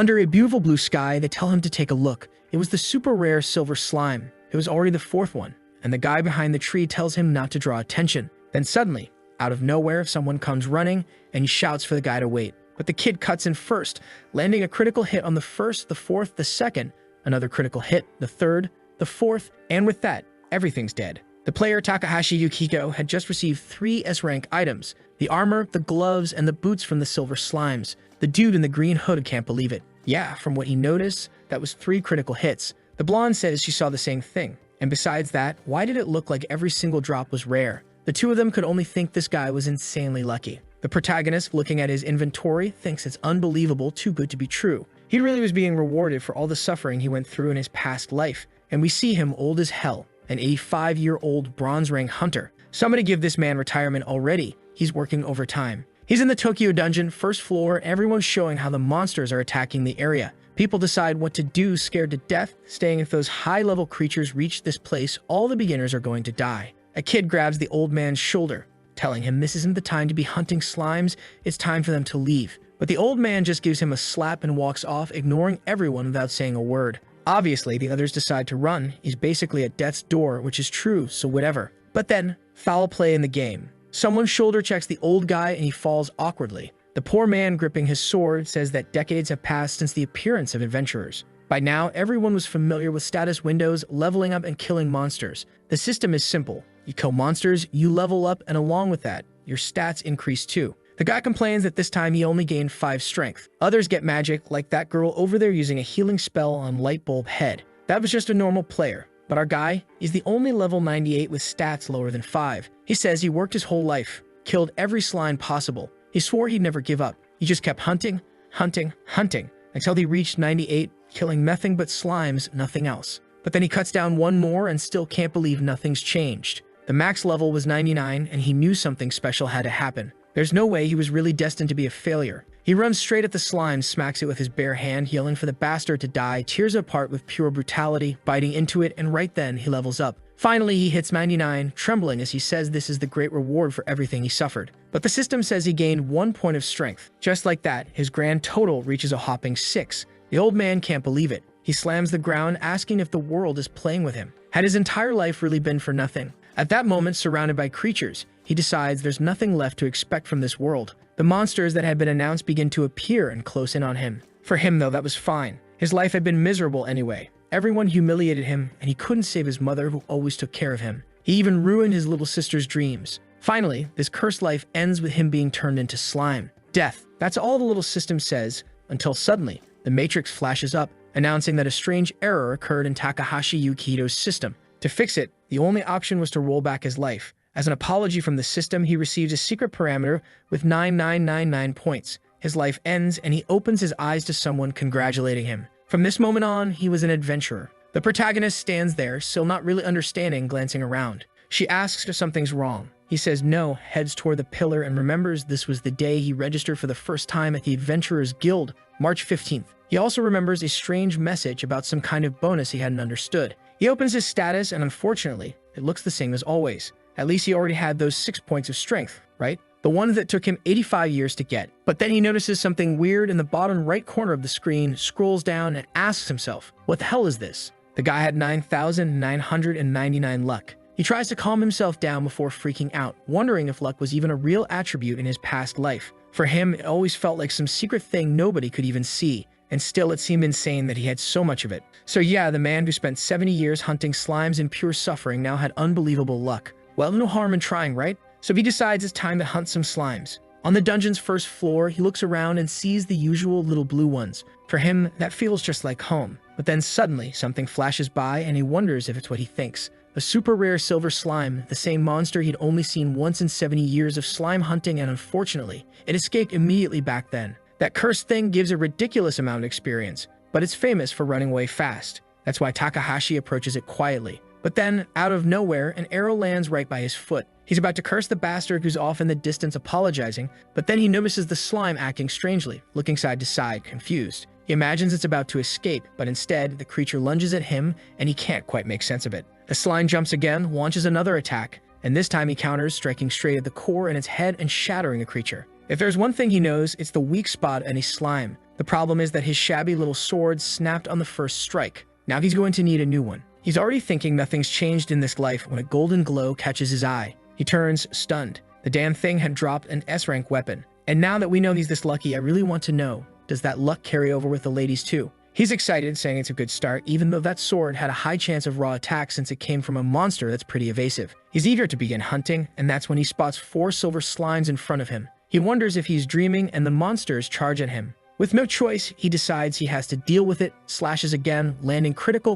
Under a beautiful blue sky, they tell him to take a look. It was the super rare silver slime. It was already the fourth one, and the guy behind the tree tells him not to draw attention. Then suddenly, out of nowhere, someone comes running and he shouts for the guy to wait. But the kid cuts in first, landing a critical hit on the first, the fourth, the second, another critical hit, the third, the fourth, and with that, everything's dead. The player Takahashi Yukiko had just received 3 S-rank items: the armor, the gloves, and the boots from the silver slimes. The dude in the green hood can't believe it. Yeah, from what he noticed, that was 3 critical hits. The blonde says she saw the same thing. And besides that, why did it look like every single drop was rare? The two of them could only think this guy was insanely lucky. The protagonist, looking at his inventory, thinks it's unbelievable, too good to be true. He really was being rewarded for all the suffering he went through in his past life. And we see him old as hell, an 85-year-old bronze rank hunter. Somebody give this man retirement already. He's working overtime. He's in the Tokyo dungeon, first floor. Everyone's showing how the monsters are attacking the area. People decide what to do, scared to death, saying if those high-level creatures reach this place, all the beginners are going to die. A kid grabs the old man's shoulder, telling him this isn't the time to be hunting slimes, it's time for them to leave. But the old man just gives him a slap and walks off, ignoring everyone without saying a word. Obviously, the others decide to run. He's basically at death's door, which is true, so whatever. But then, foul play in the game. Someone shoulder checks the old guy and he falls awkwardly. The poor man gripping his sword says that decades have passed since the appearance of adventurers. By now, everyone was familiar with status windows, leveling up and killing monsters. The system is simple. You kill monsters, you level up, and along with that, your stats increase too. The guy complains that this time he only gained 5 strength. Others get magic, like that girl over there using a healing spell on Lightbulb Head. That was just a normal player. But our guy is the only level 98 with stats lower than 5. He says he worked his whole life, killed every slime possible. He swore he'd never give up. He just kept hunting, until he reached 98, killing nothing but slimes, nothing else. But then he cuts down one more and still can't believe nothing's changed. The max level was 99 and he knew something special had to happen. There's no way he was really destined to be a failure. He runs straight at the slime, smacks it with his bare hand, yelling for the bastard to die, tears apart with pure brutality, biting into it, and right then he levels up. Finally, he hits 99, trembling as he says this is the great reward for everything he suffered. But the system says he gained 1 point of strength. Just like that, his grand total reaches a hopping 6. The old man can't believe it. He slams the ground, asking if the world is playing with him. Had his entire life really been for nothing? At that moment, surrounded by creatures, he decides there's nothing left to expect from this world. The monsters that had been announced begin to appear and close in on him. For him, though, that was fine. His life had been miserable anyway. Everyone humiliated him, and he couldn't save his mother, who always took care of him. He even ruined his little sister's dreams. Finally, this cursed life ends with him being turned into slime. Death. That's all the little system says, until suddenly, the Matrix flashes up, announcing that a strange error occurred in Takahashi Yukito's system. To fix it, the only option was to roll back his life. As an apology from the system, he receives a secret parameter with 9999 points. His life ends, and he opens his eyes to someone congratulating him. From this moment on, he was an adventurer. The protagonist stands there, still not really understanding, glancing around. She asks if something's wrong. He says no, heads toward the pillar, and remembers this was the day he registered for the first time at the Adventurers Guild, March 15th. He also remembers a strange message about some kind of bonus he hadn't understood. He opens his status, and unfortunately, it looks the same as always. At least he already had those 6 points of strength, right? The ones that took him 85 years to get. But then he notices something weird in the bottom right corner of the screen, scrolls down, and asks himself, what the hell is this? The guy had 9,999 luck. He tries to calm himself down before freaking out, wondering if luck was even a real attribute in his past life. For him, it always felt like some secret thing nobody could even see. And still, it seemed insane that he had so much of it. So yeah, the man who spent 70 years hunting slimes in pure suffering now had unbelievable luck. Well, no harm in trying, right? So he decides it's time to hunt some slimes. On the dungeon's first floor, he looks around and sees the usual little blue ones. For him, that feels just like home. But then suddenly, something flashes by and he wonders if it's what he thinks. A super rare silver slime, the same monster he'd only seen once in 70 years of slime hunting, and unfortunately, it escaped immediately back then. That cursed thing gives a ridiculous amount of experience, but it's famous for running away fast. That's why Takahashi approaches it quietly. But then, out of nowhere, an arrow lands right by his foot. He's about to curse the bastard who's off in the distance apologizing, but then he notices the slime acting strangely, looking side to side, confused. He imagines it's about to escape, but instead, the creature lunges at him, and he can't quite make sense of it. The slime jumps again, launches another attack, and this time he counters, striking straight at the core in its head and shattering the creature. If there's one thing he knows, it's the weak spot of any slime. The problem is that his shabby little sword snapped on the first strike. Now he's going to need a new one. He's already thinking nothing's changed in this life when a golden glow catches his eye. He turns, stunned. The damn thing had dropped an S-rank weapon. And now that we know he's this lucky, I really want to know, does that luck carry over with the ladies too? He's excited, saying it's a good start, even though that sword had a high chance of raw attack since it came from a monster that's pretty evasive. He's eager to begin hunting, and that's when he spots 4 silver slimes in front of him. He wonders if he's dreaming, and the monsters charge at him. With no choice, he decides he has to deal with it, slashes again, landing critical.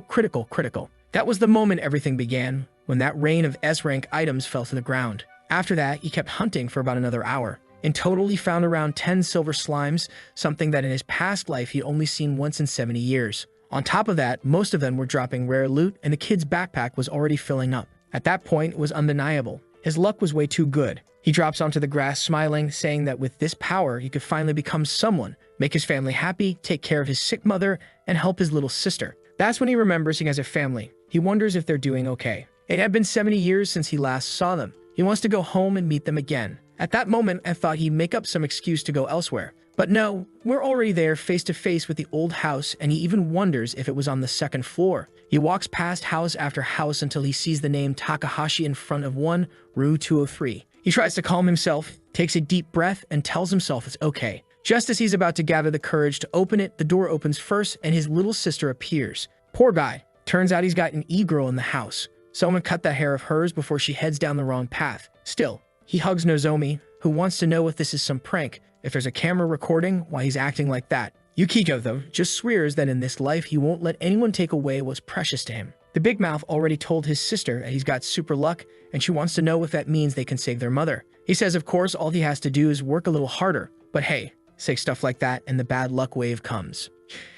That was the moment everything began, when that rain of S-rank items fell to the ground. After that, he kept hunting for about another hour. In total, he found around 10 silver slimes, something that in his past life he'd only seen once in 70 years. On top of that, most of them were dropping rare loot, and the kid's backpack was already filling up. At that point, it was undeniable. His luck was way too good. He drops onto the grass smiling, saying that with this power, he could finally become someone, make his family happy, take care of his sick mother, and help his little sister. That's when he remembers he has a family. He wonders if they're doing okay. It had been 70 years since he last saw them. He wants to go home and meet them again. At that moment, I thought he'd make up some excuse to go elsewhere. But no, we're already there face to face with the old house, and he even wonders if it was on the 2nd floor. He walks past house after house until he sees the name Takahashi in front of one, Rue 203. He tries to calm himself, takes a deep breath, and tells himself it's okay. Just as he's about to gather the courage to open it, the door opens first, and his little sister appears. Poor guy. Turns out he's got an e-girl in the house. Someone cut that hair of hers before she heads down the wrong path. Still, he hugs Nozomi, who wants to know if this is some prank, if there's a camera recording why he's acting like that. Yukiko, though, just swears that in this life he won't let anyone take away what's precious to him. The big mouth already told his sister that he's got super luck, and she wants to know if that means they can save their mother. He says of course all he has to do is work a little harder, but hey, say stuff like that and the bad luck wave comes.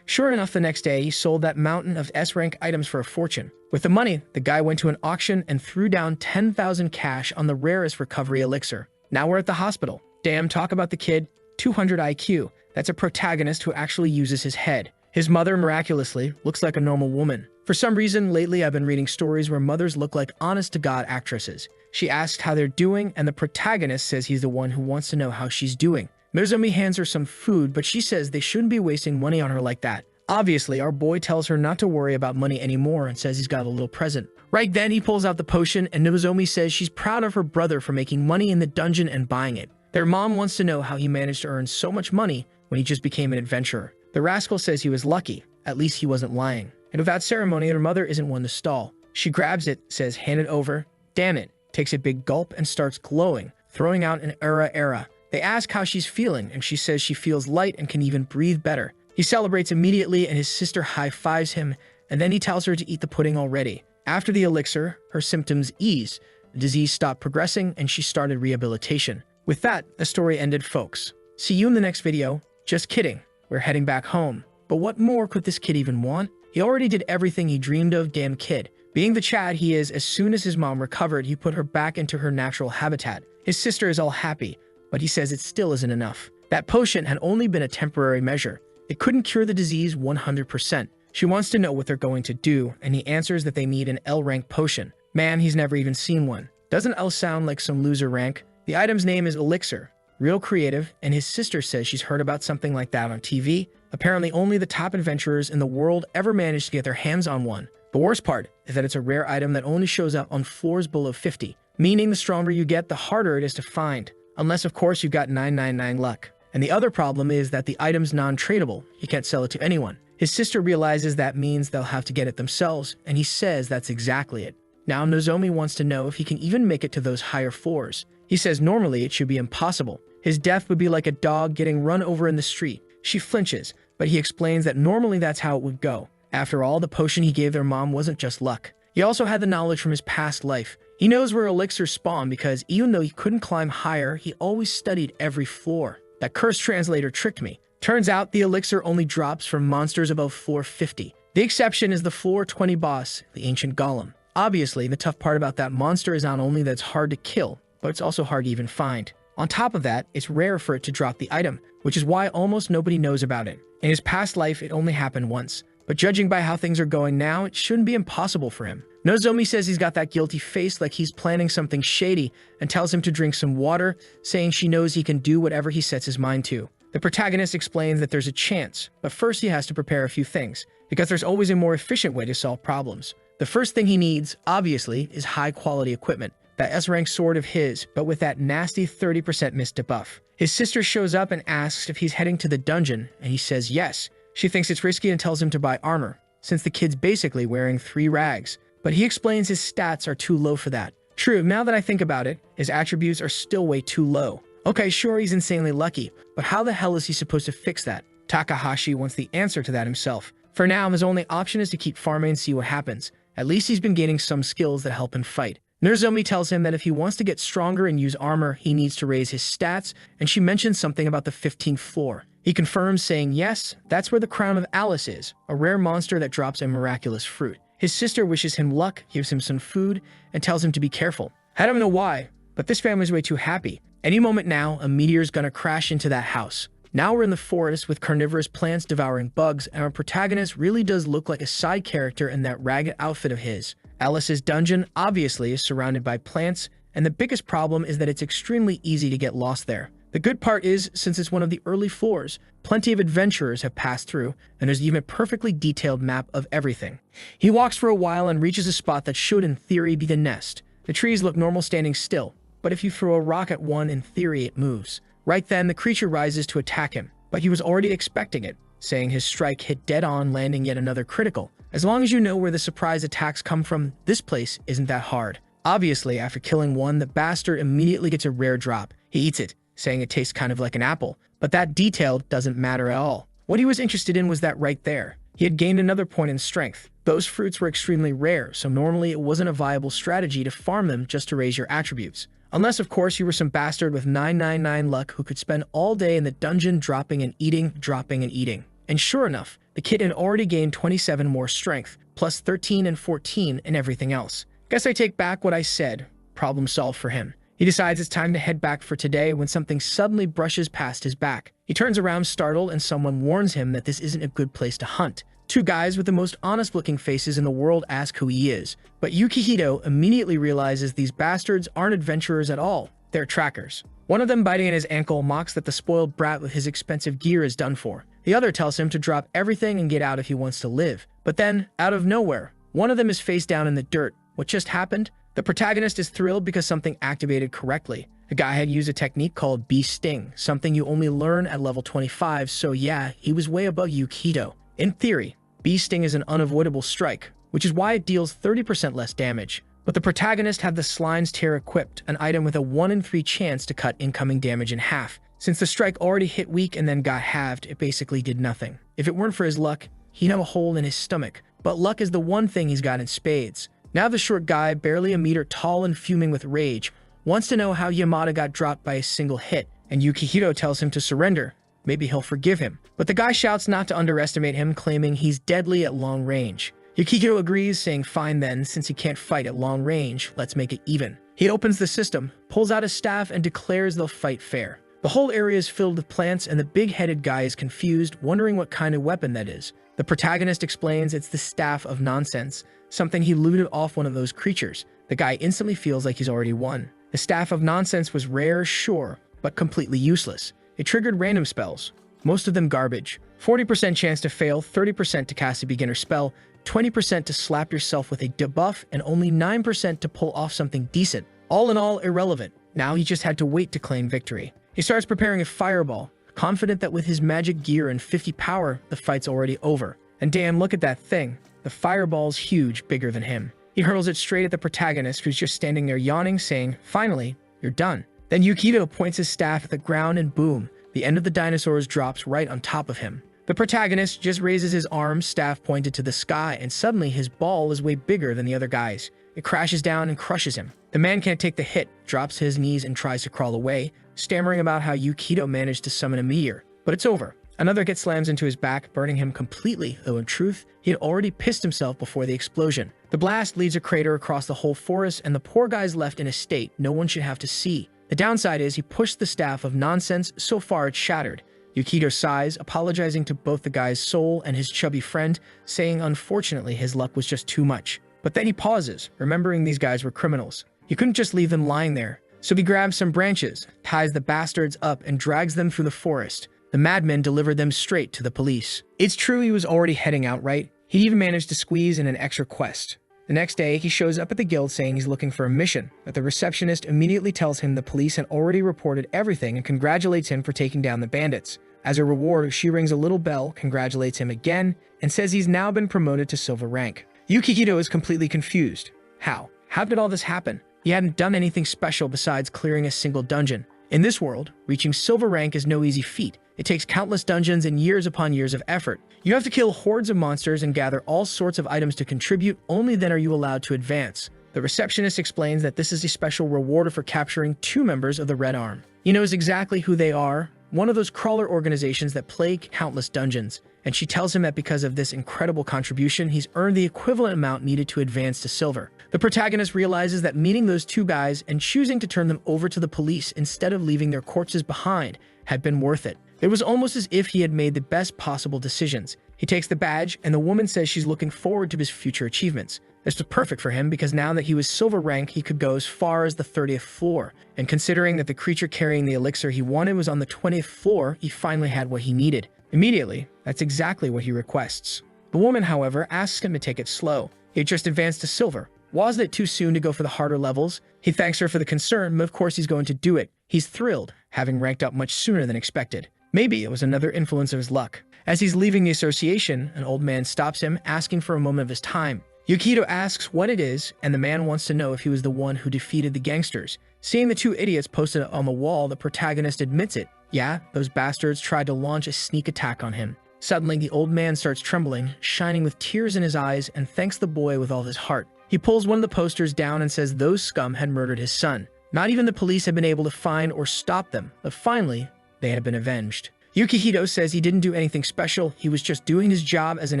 Sure enough, the next day, he sold that mountain of S-rank items for a fortune. With the money, the guy went to an auction and threw down 10,000 cash on the rarest recovery elixir. Now we're at the hospital. Damn, talk about the kid. 200 IQ. That's a protagonist who actually uses his head. His mother, miraculously, looks like a normal woman. For some reason, lately I've been reading stories where mothers look like honest-to-God actresses. She asks how they're doing, and the protagonist says he's the one who wants to know how she's doing. Nozomi hands her some food, but she says they shouldn't be wasting money on her like that. Obviously, our boy tells her not to worry about money anymore and says he's got a little present. Right then, he pulls out the potion, and Nozomi says she's proud of her brother for making money in the dungeon and buying it. Their mom wants to know how he managed to earn so much money when he just became an adventurer. The rascal says he was lucky. At least he wasn't lying. And without ceremony, their mother isn't one to stall. She grabs it, says, "Hand it over." Damn it. Takes a big gulp and starts glowing, throwing out an era. They ask how she's feeling, and she says she feels light and can even breathe better. He celebrates immediately, and his sister high-fives him, and then he tells her to eat the pudding already. After the elixir, her symptoms eased, the disease stopped progressing, and she started rehabilitation. With that, the story ended, folks. See you in the next video. Just kidding. We're heading back home. But what more could this kid even want? He already did everything he dreamed of, damn kid. Being the Chad he is, as soon as his mom recovered, he put her back into her natural habitat. His sister is all happy, but he says it still isn't enough. That potion had only been a temporary measure. It couldn't cure the disease 100%. She wants to know what they're going to do, and he answers that they need an L-rank potion. Man, he's never even seen one. Doesn't L sound like some loser rank? The item's name is Elixir. Real creative, and his sister says she's heard about something like that on TV. Apparently only the top adventurers in the world ever managed to get their hands on one. The worst part is that it's a rare item that only shows up on floors below 50, meaning the stronger you get, the harder it is to find. Unless, of course, you've got 999 luck. And the other problem is that the item's non-tradable. You can't sell it to anyone. His sister realizes that means they'll have to get it themselves, and he says that's exactly it. Now Nozomi wants to know if he can even make it to those higher floors. He says normally it should be impossible. His death would be like a dog getting run over in the street. She flinches, but he explains that normally that's how it would go. After all, the potion he gave their mom wasn't just luck. He also had the knowledge from his past life. He knows where elixirs spawn because even though he couldn't climb higher, he always studied every floor. That cursed translator tricked me. Turns out the elixir only drops from monsters above floor 50. The exception is the floor 20 boss, the ancient golem. Obviously, the tough part about that monster is not only that it's hard to kill, but it's also hard to even find. On top of that, it's rare for it to drop the item, which is why almost nobody knows about it. In his past life, it only happened once. But judging by how things are going now, it shouldn't be impossible for him. Nozomi says he's got that guilty face like he's planning something shady and tells him to drink some water, saying she knows he can do whatever he sets his mind to. The protagonist explains that there's a chance, but first he has to prepare a few things, because there's always a more efficient way to solve problems. The first thing he needs, obviously, is high-quality equipment. That S-rank sword of his, but with that nasty 30% missed debuff. His sister shows up and asks if he's heading to the dungeon, and he says yes. She thinks it's risky and tells him to buy armor, since the kid's basically wearing 3 rags. But he explains his stats are too low for that. True, now that I think about it, his attributes are still way too low. Okay, sure, he's insanely lucky, but how the hell is he supposed to fix that? Takahashi wants the answer to that himself. For now, his only option is to keep farming and see what happens. At least he's been gaining some skills that help him fight. Nozomi tells him that if he wants to get stronger and use armor, he needs to raise his stats, and she mentions something about the 15th floor. He confirms, saying yes, that's where the Crown of Alice is, a rare monster that drops a miraculous fruit. His sister wishes him luck, gives him some food, and tells him to be careful. I don't know why, but this family's way too happy. Any moment now, a meteor's gonna crash into that house. Now we're in the forest with carnivorous plants devouring bugs, and our protagonist really does look like a side character in that ragged outfit of his. Alice's dungeon, obviously, is surrounded by plants, and the biggest problem is that it's extremely easy to get lost there. The good part is, since it's one of the early floors, plenty of adventurers have passed through, and there's even a perfectly detailed map of everything. He walks for a while and reaches a spot that should, in theory, be the nest. The trees look normal standing still, but if you throw a rock at one, in theory, it moves. Right then, the creature rises to attack him, but he was already expecting it, saying his strike hit dead on, landing yet another critical. As long as you know where the surprise attacks come from, this place isn't that hard. Obviously, after killing one, the bastard immediately gets a rare drop. He eats it, saying it tastes kind of like an apple, but that detail doesn't matter at all. What he was interested in was that right there. He had gained another point in strength. Those fruits were extremely rare, so normally it wasn't a viable strategy to farm them just to raise your attributes. Unless, of course, you were some bastard with 999 luck who could spend all day in the dungeon dropping and eating. And sure enough, the kid had already gained 27 more strength, plus 13 and 14 and everything else. Guess I take back what I said. Problem solved for him. He decides it's time to head back for today when something suddenly brushes past his back. He turns around startled and someone warns him that this isn't a good place to hunt. 2 guys with the most honest-looking faces in the world ask who he is, but Yukihito immediately realizes these bastards aren't adventurers at all. They're trackers. One of them, biting at his ankle, mocks that the spoiled brat with his expensive gear is done for. The other tells him to drop everything and get out if he wants to live. But then, out of nowhere, one of them is face down in the dirt. What just happened? The protagonist is thrilled because something activated correctly. The guy had used a technique called Bee Sting, something you only learn at level 25, so yeah, he was way above Yukihito. In theory, Bee Sting is an unavoidable strike, which is why it deals 30% less damage. But the protagonist had the Slime's Tear equipped, an item with a 1 in 3 chance to cut incoming damage in half. Since the strike already hit weak and then got halved, it basically did nothing. If it weren't for his luck, he'd have a hole in his stomach. But luck is the one thing he's got in spades. Now the short guy, barely a meter tall and fuming with rage, wants to know how Yamada got dropped by a single hit, and Yukihito tells him to surrender. Maybe he'll forgive him. But the guy shouts not to underestimate him, claiming he's deadly at long range. Yukihito agrees, saying fine then, since he can't fight at long range, let's make it even. He opens the system, pulls out his staff, and declares they'll fight fair. The whole area is filled with plants, and the big-headed guy is confused, wondering what kind of weapon that is. The protagonist explains it's the Staff of Nonsense, something he looted off one of those creatures. The guy instantly feels like he's already won. The Staff of Nonsense was rare, sure, but completely useless. It triggered random spells, most of them garbage. 40% chance to fail, 30% to cast a beginner spell, 20% to slap yourself with a debuff, and only 9% to pull off something decent. All in all, irrelevant. Now he just had to wait to claim victory. He starts preparing a fireball, confident that with his magic gear and 50 power, the fight's already over. And damn, look at that thing. The fireball's huge, bigger than him. He hurls it straight at the protagonist, who's just standing there yawning, saying, finally, you're done. Then Yukihito points his staff at the ground and boom, the end of the dinosaurs drops right on top of him. The protagonist just raises his arm, staff pointed to the sky, and suddenly his ball is way bigger than the other guy's. It crashes down and crushes him. The man can't take the hit, drops to his knees and tries to crawl away, stammering about how Yukihito managed to summon a meteor. But it's over. Another hit slams into his back, burning him completely, though in truth, he had already pissed himself before the explosion. The blast leaves a crater across the whole forest, and the poor guy's left in a state no one should have to see. The downside is he pushed the Staff of Nonsense so far it's shattered. Yukihito sighs, apologizing to both the guy's soul and his chubby friend, saying unfortunately his luck was just too much. But then he pauses, remembering these guys were criminals. He couldn't just leave them lying there. So he grabs some branches, ties the bastards up, and drags them through the forest. The madmen delivered them straight to the police. It's true he was already heading out, right? He even managed to squeeze in an extra quest. The next day, he shows up at the guild saying he's looking for a mission, but the receptionist immediately tells him the police had already reported everything and congratulates him for taking down the bandits. As a reward, she rings a little bell, congratulates him again, and says he's now been promoted to silver rank. Yukihito is completely confused. How? How did all this happen? He hadn't done anything special besides clearing a single dungeon. In this world, reaching silver rank is no easy feat. It takes countless dungeons and years upon years of effort. You have to kill hordes of monsters and gather all sorts of items to contribute, only then are you allowed to advance. The receptionist explains that this is a special reward for capturing 2 members of the Red Arm. He knows exactly who they are, one of those crawler organizations that plague countless dungeons, and she tells him that because of this incredible contribution, he's earned the equivalent amount needed to advance to silver. The protagonist realizes that meeting those 2 guys and choosing to turn them over to the police instead of leaving their corpses behind had been worth it. It was almost as if he had made the best possible decisions. He takes the badge, and the woman says she's looking forward to his future achievements. This was perfect for him because now that he was silver rank, he could go as far as the 30th floor. And considering that the creature carrying the elixir he wanted was on the 20th floor, he finally had what he needed. Immediately, that's exactly what he requests. The woman, however, asks him to take it slow. He had just advanced to silver. Wasn't it too soon to go for the harder levels? He thanks her for the concern, but of course he's going to do it. He's thrilled, having ranked up much sooner than expected. Maybe it was another influence of his luck. As he's leaving the association, an old man stops him, asking for a moment of his time. Yukihito asks what it is, and the man wants to know if he was the one who defeated the gangsters. Seeing the 2 idiots posted on the wall, the protagonist admits it. Yeah, those bastards tried to launch a sneak attack on him. Suddenly, the old man starts trembling, shining with tears in his eyes, and thanks the boy with all his heart. He pulls one of the posters down and says those scum had murdered his son. Not even the police had been able to find or stop them, but finally, they had been avenged. Yukihito says he didn't do anything special, he was just doing his job as an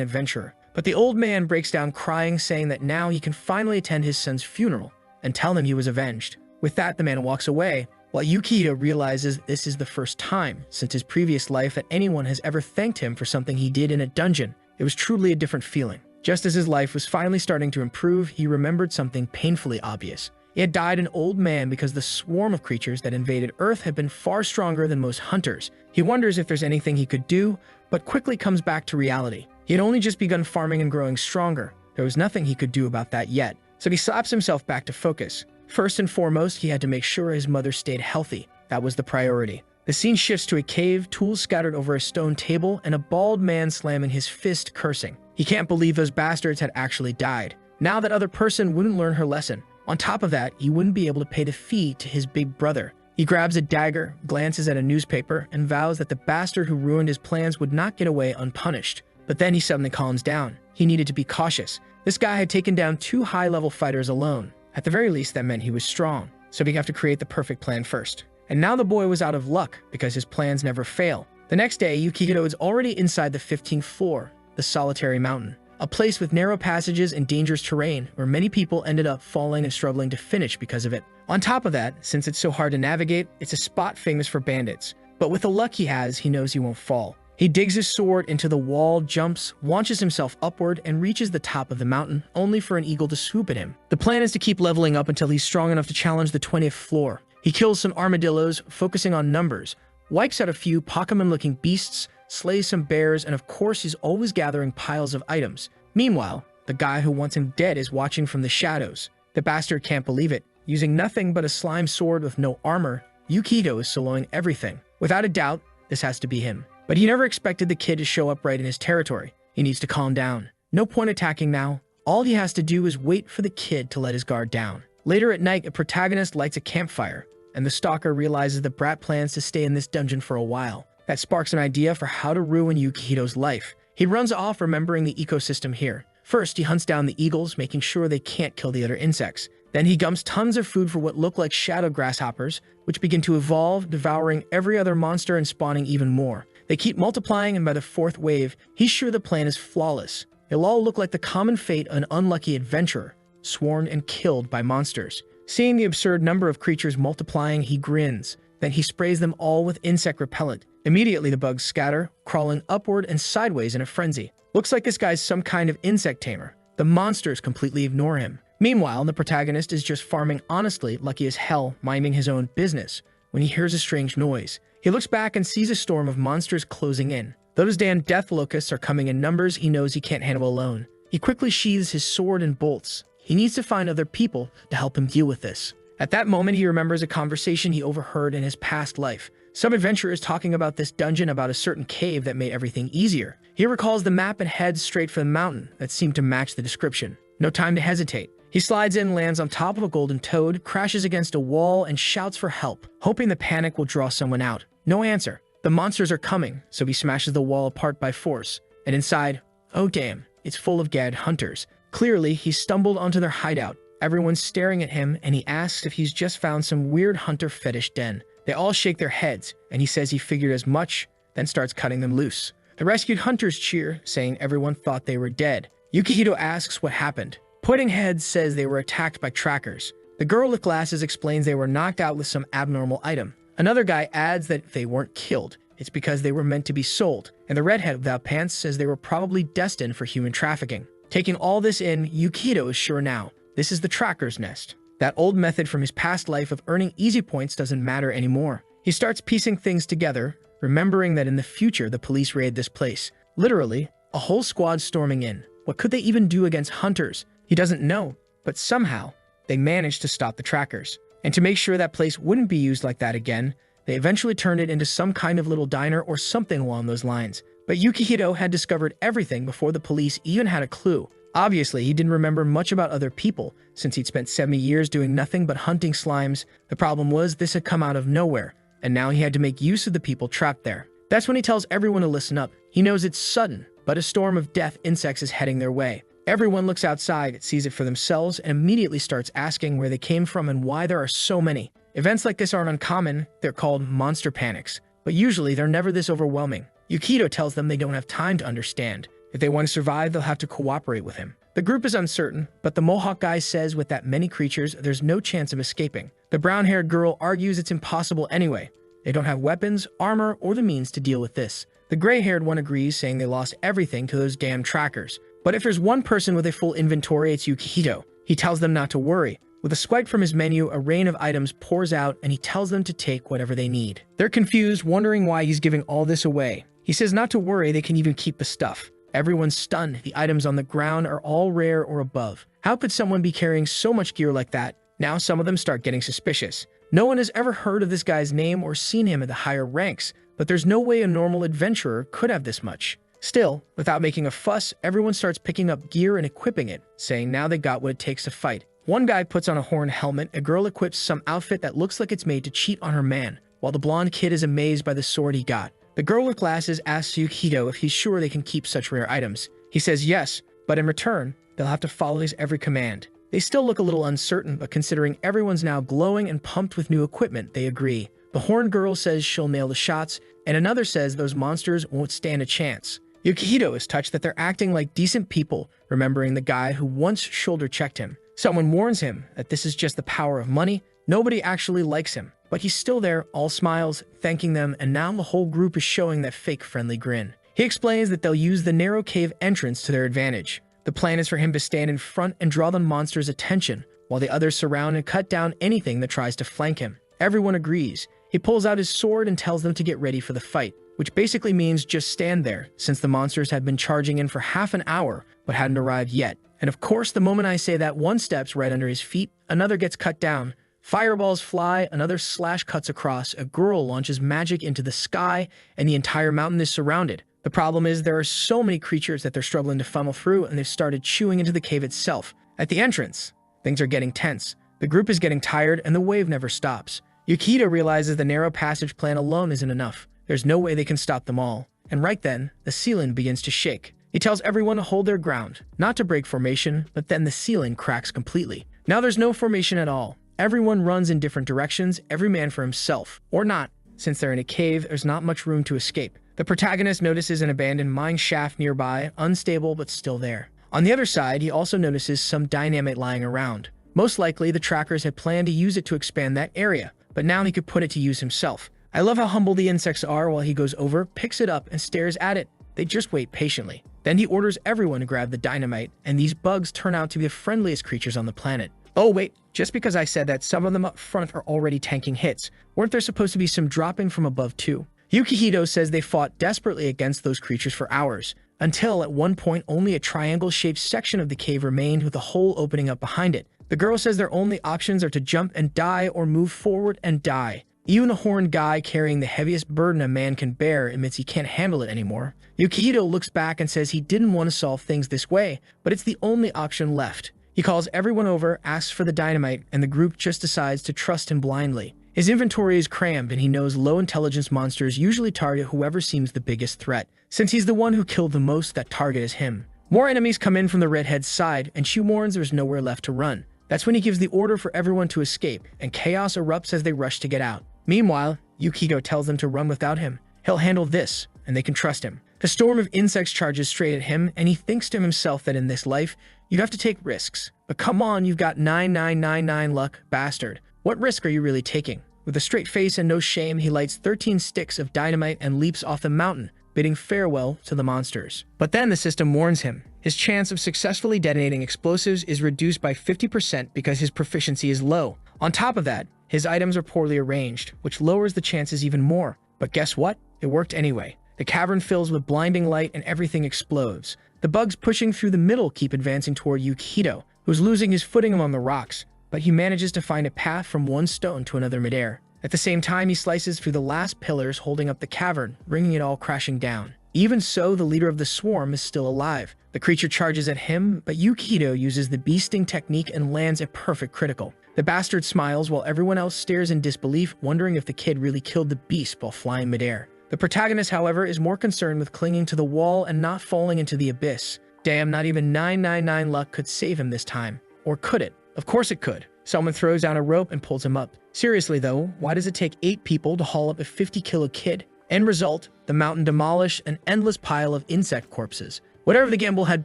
adventurer. But the old man breaks down crying, saying that now he can finally attend his son's funeral and tell him he was avenged. With that, the man walks away, while Yukihito realizes this is the first time since his previous life that anyone has ever thanked him for something he did in a dungeon. It was truly a different feeling. Just as his life was finally starting to improve, he remembered something painfully obvious. He had died an old man because the swarm of creatures that invaded Earth had been far stronger than most hunters. He wonders if there's anything he could do, but quickly comes back to reality. He had only just begun farming and growing stronger. There was nothing he could do about that yet. So he slaps himself back to focus. First and foremost, he had to make sure his mother stayed healthy. That was the priority. The scene shifts to a cave, tools scattered over a stone table, and a bald man slamming his fist, cursing. He can't believe those bastards had actually died. Now that other person wouldn't learn her lesson. On top of that, he wouldn't be able to pay the fee to his big brother. He grabs a dagger, glances at a newspaper, and vows that the bastard who ruined his plans would not get away unpunished. But then he suddenly calms down. He needed to be cautious. This guy had taken down 2 high-level fighters alone. At the very least, that meant he was strong. So he'd have to create the perfect plan first. And now the boy was out of luck, because his plans never fail. The next day, Yukihito is already inside the 15th floor, the solitary mountain. A place with narrow passages and dangerous terrain where many people ended up falling and struggling to finish because of it. On top of that, since it's so hard to navigate, it's a spot famous for bandits. But with the luck he has, he knows he won't fall. He digs his sword into the wall, jumps, launches himself upward, and reaches the top of the mountain, only for an eagle to swoop at him. The plan is to keep leveling up until he's strong enough to challenge the 20th floor. He kills some armadillos, focusing on numbers, wipes out a few Pokemon-looking beasts, slays some bears, and of course he's always gathering piles of items. Meanwhile, the guy who wants him dead is watching from the shadows. The bastard can't believe it. Using nothing but a slime sword with no armor, Yukihito is soloing everything. Without a doubt, this has to be him. But he never expected the kid to show up right in his territory. He needs to calm down. No point attacking now. All he has to do is wait for the kid to let his guard down. Later at night, a protagonist lights a campfire, and the stalker realizes the brat plans to stay in this dungeon for a while. That sparks an idea for how to ruin Yukihito's life. He runs off, remembering the ecosystem here. First, he hunts down the eagles, making sure they can't kill the other insects. Then he gumps tons of food for what look like shadow grasshoppers, which begin to evolve, devouring every other monster and spawning even more. They keep multiplying, and by the 4th wave, he's sure the plan is flawless. It'll all look like the common fate of an unlucky adventurer, swarmed and killed by monsters. Seeing the absurd number of creatures multiplying, he grins. Then he sprays them all with insect repellent. Immediately, the bugs scatter, crawling upward and sideways in a frenzy. Looks like this guy's some kind of insect tamer. The monsters completely ignore him. Meanwhile, the protagonist is just farming honestly, lucky as hell, minding his own business, when he hears a strange noise. He looks back and sees a storm of monsters closing in. Those damn death locusts are coming in numbers he knows he can't handle alone. He quickly sheathes his sword and bolts. He needs to find other people to help him deal with this. At that moment, he remembers a conversation he overheard in his past life. Some adventurers talking about this dungeon, about a certain cave that made everything easier. He recalls the map and heads straight for the mountain that seemed to match the description. No time to hesitate. He slides in, lands on top of a golden toad, crashes against a wall, and shouts for help, hoping the panic will draw someone out. No answer. The monsters are coming, so he smashes the wall apart by force. And inside, oh damn, it's full of gagged hunters. Clearly, he stumbled onto their hideout. Everyone's staring at him, and he asks if he's just found some weird hunter fetish den. They all shake their heads, and he says he figured as much, then starts cutting them loose. The rescued hunters cheer, saying everyone thought they were dead. Yukihito asks what happened. Pudding Head says they were attacked by trackers. The girl with glasses explains they were knocked out with some abnormal item. Another guy adds that they weren't killed. It's because they were meant to be sold. And the redhead without pants says they were probably destined for human trafficking. Taking all this in, Yukihito is sure now. This is the tracker's nest. That old method from his past life of earning easy points doesn't matter anymore. He starts piecing things together, remembering that in the future the police raid this place. Literally, a whole squad storming in. What could they even do against hunters? He doesn't know, but somehow they managed to stop the trackers. And to make sure that place wouldn't be used like that again, they eventually turned it into some kind of little diner or something along those lines. But Yukihito had discovered everything before the police even had a clue. Obviously, he didn't remember much about other people, since he'd spent 70 years doing nothing but hunting slimes. The problem was this had come out of nowhere, and now he had to make use of the people trapped there. That's when he tells everyone to listen up. He knows it's sudden, but a storm of death insects is heading their way. Everyone looks outside, sees it for themselves, and immediately starts asking where they came from and why there are so many. Events like this aren't uncommon. They're called monster panics, but usually they're never this overwhelming. Yukihito tells them they don't have time to understand. If they want to survive, they'll have to cooperate with him. The group is uncertain, but the Mohawk guy says with that many creatures, there's no chance of escaping. The brown-haired girl argues it's impossible anyway. They don't have weapons, armor, or the means to deal with this. The gray-haired one agrees, saying they lost everything to those damn trackers. But if there's one person with a full inventory, it's Yukihito. He tells them not to worry. With a swipe from his menu, a rain of items pours out, and he tells them to take whatever they need. They're confused, wondering why he's giving all this away. He says not to worry, they can even keep the stuff. Everyone's stunned. The items on the ground are all rare or above. How could someone be carrying so much gear like that? Now some of them start getting suspicious. No one has ever heard of this guy's name or seen him at the higher ranks, but there's no way a normal adventurer could have this much. Still, without making a fuss, everyone starts picking up gear and equipping it, saying now they got what it takes to fight. One guy puts on a horn helmet, a girl equips some outfit that looks like it's made to cheat on her man, while the blonde kid is amazed by the sword he got. The girl with glasses asks Yukihito if he's sure they can keep such rare items. He says yes, but in return, they'll have to follow his every command. They still look a little uncertain, but considering everyone's now glowing and pumped with new equipment, they agree. The horned girl says she'll nail the shots, and another says those monsters won't stand a chance. Yukihito is touched that they're acting like decent people, remembering the guy who once shoulder-checked him. Someone warns him that this is just the power of money. Nobody actually likes him, but he's still there, all smiles, thanking them, and now the whole group is showing that fake friendly grin. He explains that they'll use the narrow cave entrance to their advantage. The plan is for him to stand in front and draw the monster's attention, while the others surround and cut down anything that tries to flank him. Everyone agrees. He pulls out his sword and tells them to get ready for the fight, which basically means just stand there, since the monsters had been charging in for half an hour, but hadn't arrived yet. And of course, the moment I say that, one steps right under his feet, another gets cut down. Fireballs fly, another slash cuts across, a girl launches magic into the sky, and the entire mountain is surrounded. The problem is there are so many creatures that they're struggling to funnel through, and they've started chewing into the cave itself. At the entrance, things are getting tense. The group is getting tired, and the wave never stops. Yukihito realizes the narrow passage plan alone isn't enough. There's no way they can stop them all. And right then, the ceiling begins to shake. He tells everyone to hold their ground, not to break formation, but then the ceiling cracks completely. Now there's no formation at all. Everyone runs in different directions, every man for himself. Or not. Since they're in a cave, there's not much room to escape. The protagonist notices an abandoned mine shaft nearby, unstable but still there. On the other side, he also notices some dynamite lying around. Most likely, the trackers had planned to use it to expand that area, but now he could put it to use himself. I love how humble the insects are while he goes over, picks it up, and stares at it. They just wait patiently. Then he orders everyone to grab the dynamite, and these bugs turn out to be the friendliest creatures on the planet. Oh wait, just because I said that some of them up front are already tanking hits, weren't there supposed to be some dropping from above too? Yukihito says they fought desperately against those creatures for hours, until at one point only a triangle-shaped section of the cave remained with a hole opening up behind it. The girl says their only options are to jump and die or move forward and die. Even the horned guy carrying the heaviest burden a man can bear admits he can't handle it anymore. Yukihito looks back and says he didn't want to solve things this way, but it's the only option left. He calls everyone over, asks for the dynamite, and the group just decides to trust him blindly. His inventory is crammed, and he knows low-intelligence monsters usually target whoever seems the biggest threat, since he's the one who killed the most. That target is him. More enemies come in from the redhead's side, and she warns there's nowhere left to run. That's when he gives the order for everyone to escape, and chaos erupts as they rush to get out. Meanwhile, Yukihito tells them to run without him. He'll handle this, and they can trust him. The storm of insects charges straight at him, and he thinks to himself that in this life, you have to take risks. But come on, you've got 9999 luck, bastard. What risk are you really taking? With a straight face and no shame, he lights 13 sticks of dynamite and leaps off the mountain, bidding farewell to the monsters. But then the system warns him. His chance of successfully detonating explosives is reduced by 50% because his proficiency is low. On top of that, his items are poorly arranged, which lowers the chances even more. But guess what? It worked anyway. The cavern fills with blinding light and everything explodes. The bugs pushing through the middle keep advancing toward Yukihito, who's losing his footing among the rocks, but he manages to find a path from one stone to another midair. At the same time, he slices through the last pillars holding up the cavern, bringing it all crashing down. Even so, the leader of the swarm is still alive. The creature charges at him, but Yukihito uses the bee sting technique and lands a perfect critical. The bastard smiles while everyone else stares in disbelief, wondering if the kid really killed the beast while flying midair. The protagonist, however, is more concerned with clinging to the wall and not falling into the abyss. Damn, not even 999 luck could save him this time. Or could it? Of course it could. Someone throws down a rope and pulls him up. Seriously though, why does it take 8 people to haul up a 50-kilo kid? End result, the mountain demolished an endless pile of insect corpses. Whatever the gamble had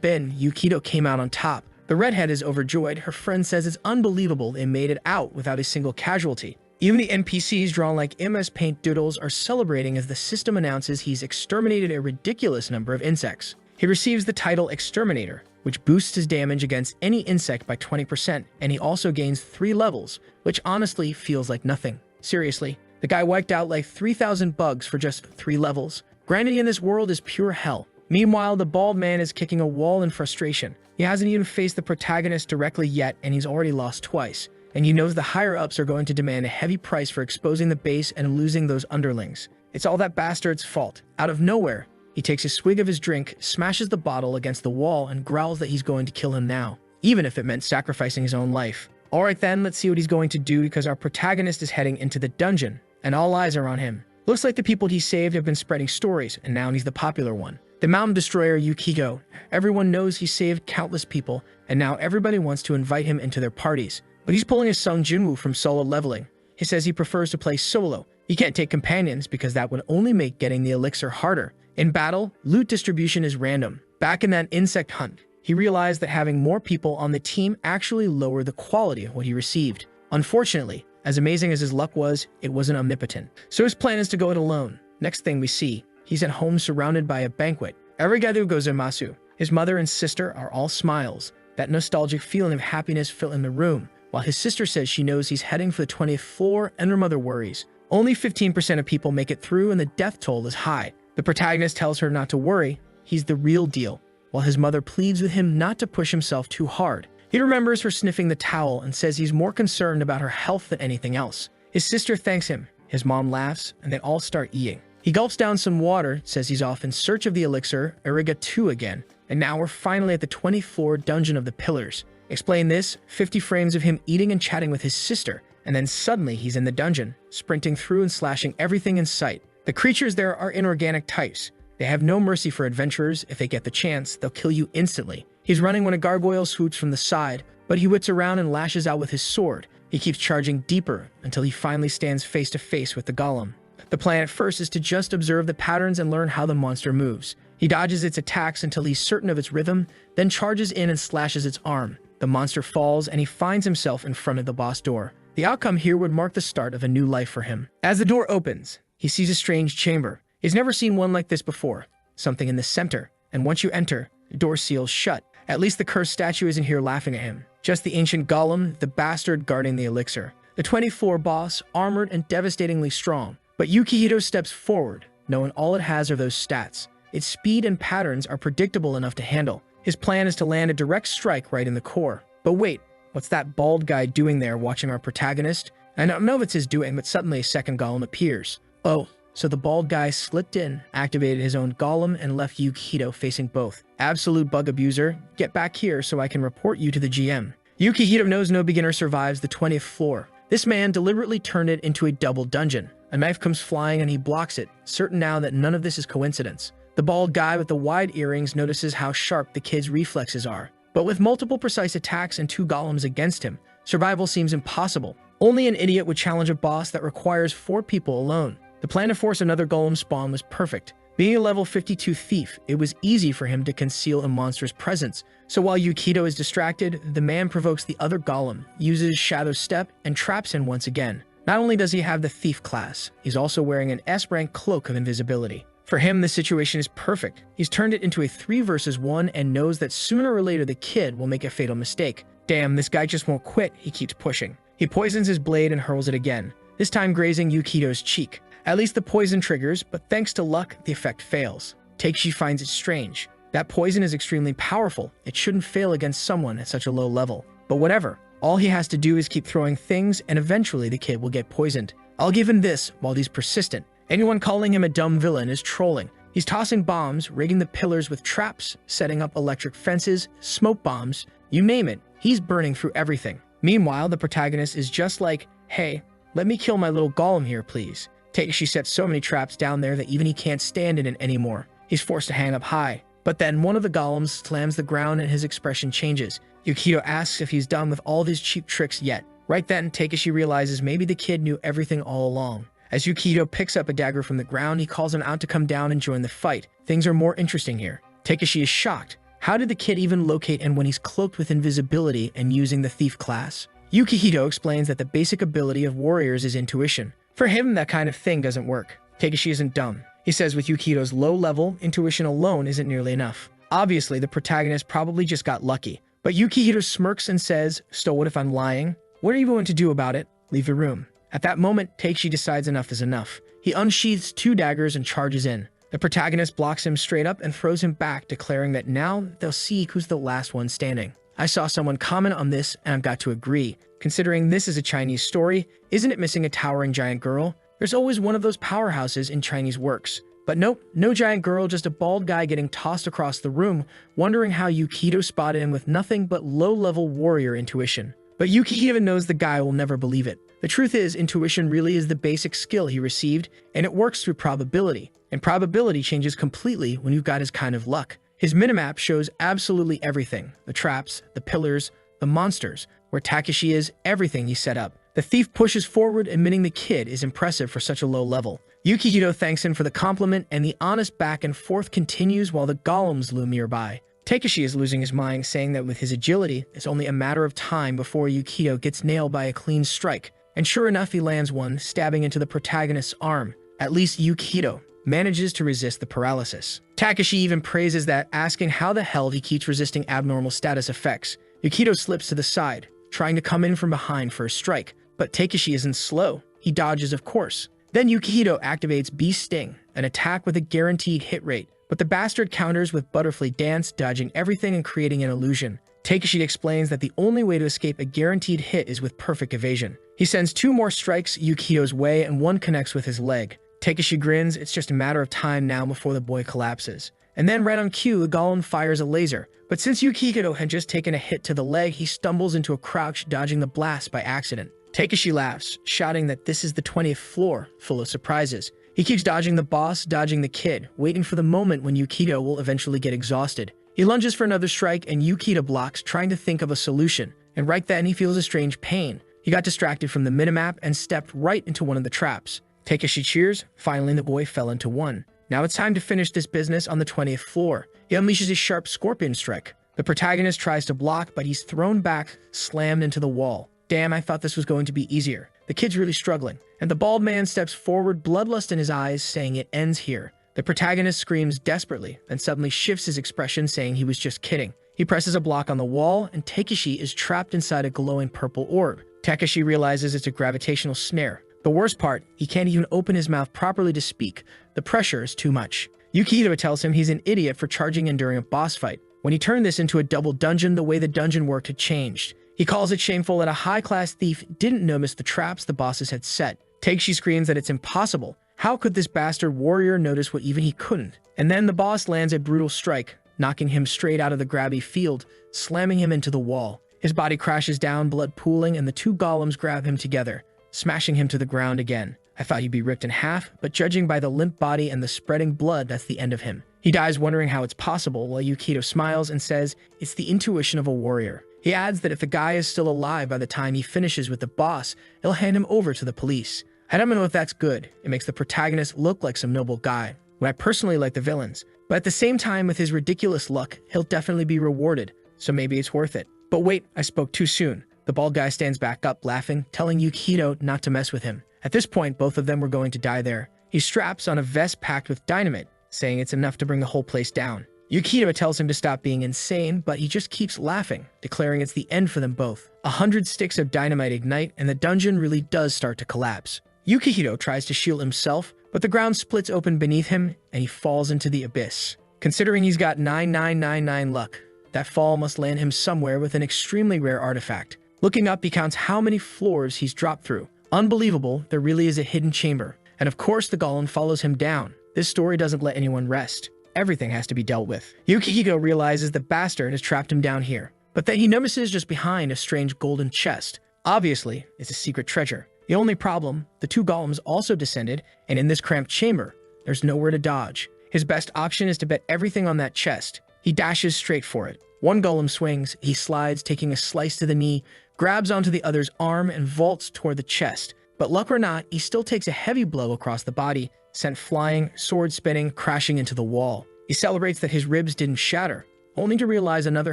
been, Yukihito came out on top. The redhead is overjoyed. Her friend says it's unbelievable they made it out without a single casualty. Even the NPCs drawn like MS Paint doodles are celebrating as the system announces he's exterminated a ridiculous number of insects. He receives the title Exterminator, which boosts his damage against any insect by 20%, and he also gains 3 levels, which honestly feels like nothing. Seriously, the guy wiped out like 3,000 bugs for just 3 levels. Grinding in this world is pure hell. Meanwhile, the bald man is kicking a wall in frustration. He hasn't even faced the protagonist directly yet, and he's already lost twice. And he knows the higher-ups are going to demand a heavy price for exposing the base and losing those underlings. It's all that bastard's fault. Out of nowhere, he takes a swig of his drink, smashes the bottle against the wall, and growls that he's going to kill him now, even if it meant sacrificing his own life. Alright then, let's see what he's going to do, because our protagonist is heading into the dungeon, and all eyes are on him. Looks like the people he saved have been spreading stories, and now he's the popular one. The mountain destroyer Yukihito. Everyone knows he saved countless people, and now everybody wants to invite him into their parties. But he's pulling a Sung Jinwoo from solo leveling. He says he prefers to play solo. He can't take companions because that would only make getting the elixir harder. In battle, loot distribution is random. Back in that insect hunt, he realized that having more people on the team actually lowered the quality of what he received. Unfortunately, as amazing as his luck was, it wasn't omnipotent. So his plan is to go it alone. Next thing we see, he's at home surrounded by a banquet. Arigatou gozaimasu. His mother and sister are all smiles. That nostalgic feeling of happiness filling the room. While his sister says she knows he's heading for the 20th floor and her mother worries. Only 15% of people make it through and the death toll is high. The protagonist tells her not to worry, he's the real deal, while his mother pleads with him not to push himself too hard. He remembers her sniffing the towel and says he's more concerned about her health than anything else. His sister thanks him, his mom laughs, and they all start eating. He gulps down some water, says he's off in search of the elixir, Arigatou again, and now we're finally at the 20th floor dungeon of the pillars. Explain this, 50 frames of him eating and chatting with his sister, and then suddenly he's in the dungeon, sprinting through and slashing everything in sight. The creatures there are inorganic types. They have no mercy for adventurers. If they get the chance, they'll kill you instantly. He's running when a gargoyle swoops from the side, but he whips around and lashes out with his sword. He keeps charging deeper until he finally stands face to face with the golem. The plan at first is to just observe the patterns and learn how the monster moves. He dodges its attacks until he's certain of its rhythm, then charges in and slashes its arm. The monster falls and he finds himself in front of the boss door. The outcome here would mark the start of a new life for him. As the door opens, he sees a strange chamber. He's never seen one like this before. Something in the center, and once you enter, the door seals shut. At least the cursed statue isn't here laughing at him. Just the ancient golem, the bastard guarding the elixir. The 20th floor boss, armored and devastatingly strong. But Yukihito steps forward, knowing all it has are those stats. Its speed and patterns are predictable enough to handle. His plan is to land a direct strike right in the core. But wait, what's that bald guy doing there watching our protagonist? I don't know if it's his doing, but suddenly a second golem appears. Oh, so the bald guy slipped in, activated his own golem, and left Yukihito facing both. Absolute bug abuser, get back here so I can report you to the GM. Yukihito knows no beginner survives the 20th floor. This man deliberately turned it into a double dungeon. A knife comes flying and he blocks it, certain now that none of this is coincidence. The bald guy with the wide earrings notices how sharp the kid's reflexes are. But with multiple precise attacks and 2 golems against him, survival seems impossible. Only an idiot would challenge a boss that requires 4 people alone. The plan to force another golem spawn was perfect. Being a level 52 thief, it was easy for him to conceal a monster's presence. So while Yukihito is distracted, the man provokes the other golem, uses Shadow Step, and traps him once again. Not only does he have the thief class, he's also wearing an S-rank cloak of invisibility. For him, the situation is perfect. He's turned it into a 3 versus 1 and knows that sooner or later the kid will make a fatal mistake. Damn, this guy just won't quit, he keeps pushing. He poisons his blade and hurls it again, this time grazing Yukihito's cheek. At least the poison triggers, but thanks to luck, the effect fails. Takeshi finds it strange. That poison is extremely powerful. It shouldn't fail against someone at such a low level. But whatever. All he has to do is keep throwing things, and eventually the kid will get poisoned. I'll give him this while he's persistent. Anyone calling him a dumb villain is trolling. He's tossing bombs, rigging the pillars with traps, setting up electric fences, smoke bombs, you name it. He's burning through everything. Meanwhile, the protagonist is just like, hey, let me kill my little golem here, please. Takeshi sets so many traps down there that even he can't stand in it anymore. He's forced to hang up high. But then one of the golems slams the ground and his expression changes. Yukihito asks if he's done with all of his cheap tricks yet. Right then, Takeshi realizes maybe the kid knew everything all along. As Yukihito picks up a dagger from the ground, he calls him out to come down and join the fight. Things are more interesting here. Takeshi is shocked. How did the kid even locate him when he's cloaked with invisibility and using the thief class? Yukihito explains that the basic ability of warriors is intuition. For him, that kind of thing doesn't work. Takeshi isn't dumb. He says with Yukihito's low level, intuition alone isn't nearly enough. Obviously, the protagonist probably just got lucky. But Yukihito smirks and says, "So what if I'm lying? What are you going to do about it? Leave the room." At that moment, Takeshi decides enough is enough. He unsheaths 2 daggers and charges in. The protagonist blocks him straight up and throws him back, declaring that now they'll see who's the last one standing. I saw someone comment on this, and I've got to agree. Considering this is a Chinese story, isn't it missing a towering giant girl? There's always one of those powerhouses in Chinese works. But nope, no giant girl, just a bald guy getting tossed across the room, wondering how Yukihito spotted him with nothing but low-level warrior intuition. But Yukihito knows the guy will never believe it. The truth is, intuition really is the basic skill he received, and it works through probability. And probability changes completely when you've got his kind of luck. His minimap shows absolutely everything. The traps, the pillars, the monsters. Where Takeshi is, everything he set up. The thief pushes forward, admitting the kid is impressive for such a low level. Yukihito thanks him for the compliment, and the honest back and forth continues while the golems loom nearby. Takeshi is losing his mind, saying that with his agility, it's only a matter of time before Yukihito gets nailed by a clean strike. And sure enough, he lands one, stabbing into the protagonist's arm. At least Yukihito manages to resist the paralysis. Takeshi even praises that, asking how the hell he keeps resisting abnormal status effects. Yukihito slips to the side, trying to come in from behind for a strike, but Takeshi isn't slow. He dodges, of course. Then Yukihito activates Beast Sting, an attack with a guaranteed hit rate, but the bastard counters with Butterfly Dance, dodging everything and creating an illusion. Takeshi explains that the only way to escape a guaranteed hit is with perfect evasion. He sends 2 more strikes Yukihito's way and one connects with his leg. Takeshi grins, it's just a matter of time now before the boy collapses. And then right on cue, the golem fires a laser. But since Yukihito had just taken a hit to the leg, he stumbles into a crouch, dodging the blast by accident. Takeshi laughs, shouting that this is the 20th floor, full of surprises. He keeps dodging the boss, dodging the kid, waiting for the moment when Yukihito will eventually get exhausted. He lunges for another strike, and Yukihito blocks, trying to think of a solution. And right then, he feels a strange pain. He got distracted from the minimap and stepped right into one of the traps. Takeshi cheers. Finally, the boy fell into one. Now it's time to finish this business on the 20th floor. He unleashes his sharp scorpion strike. The protagonist tries to block, but he's thrown back, slammed into the wall. Damn, I thought this was going to be easier. The kid's really struggling. And the bald man steps forward, bloodlust in his eyes, saying it ends here. The protagonist screams desperately, then suddenly shifts his expression, saying he was just kidding. He presses a block on the wall, and Takeshi is trapped inside a glowing purple orb. Takeshi realizes it's a gravitational snare. The worst part, he can't even open his mouth properly to speak. The pressure is too much. Yukihito tells him he's an idiot for charging in during a boss fight. When he turned this into a double dungeon, the way the dungeon worked had changed. He calls it shameful that a high-class thief didn't notice the traps the bosses had set. Takeshi screams that it's impossible. How could this bastard warrior notice what even he couldn't? And then the boss lands a brutal strike, knocking him straight out of the grabby field, slamming him into the wall. His body crashes down, blood pooling, and the two golems grab him together, smashing him to the ground again. I thought he'd be ripped in half, but judging by the limp body and the spreading blood, that's the end of him. He dies wondering how it's possible, while Yukihito smiles and says it's the intuition of a warrior. He adds that if the guy is still alive by the time he finishes with the boss, he'll hand him over to the police. I don't know if that's good. It makes the protagonist look like some noble guy, when I personally like the villains. But at the same time, with his ridiculous luck, he'll definitely be rewarded, so maybe it's worth it. But wait, I spoke too soon. The bald guy stands back up, laughing, telling Yukihito not to mess with him. At this point, both of them were going to die there. He straps on a vest packed with dynamite, saying it's enough to bring the whole place down. Yukihito tells him to stop being insane, but he just keeps laughing, declaring it's the end for them both. 100 sticks of dynamite ignite, and the dungeon really does start to collapse. Yukihito tries to shield himself, but the ground splits open beneath him, and he falls into the abyss. Considering he's got 9999 luck, that fall must land him somewhere with an extremely rare artifact. Looking up, he counts how many floors he's dropped through. Unbelievable, there really is a hidden chamber. And of course, the golem follows him down. This story doesn't let anyone rest. Everything has to be dealt with. Yukihito realizes the bastard has trapped him down here, but then he notices just behind a strange golden chest. Obviously, it's a secret treasure. The only problem, the two golems also descended, and in this cramped chamber, there's nowhere to dodge. His best option is to bet everything on that chest. He dashes straight for it. One golem swings, he slides, taking a slice to the knee, grabs onto the other's arm, and vaults toward the chest. But luck or not, he still takes a heavy blow across the body, sent flying, sword spinning, crashing into the wall. He celebrates that his ribs didn't shatter, only to realize another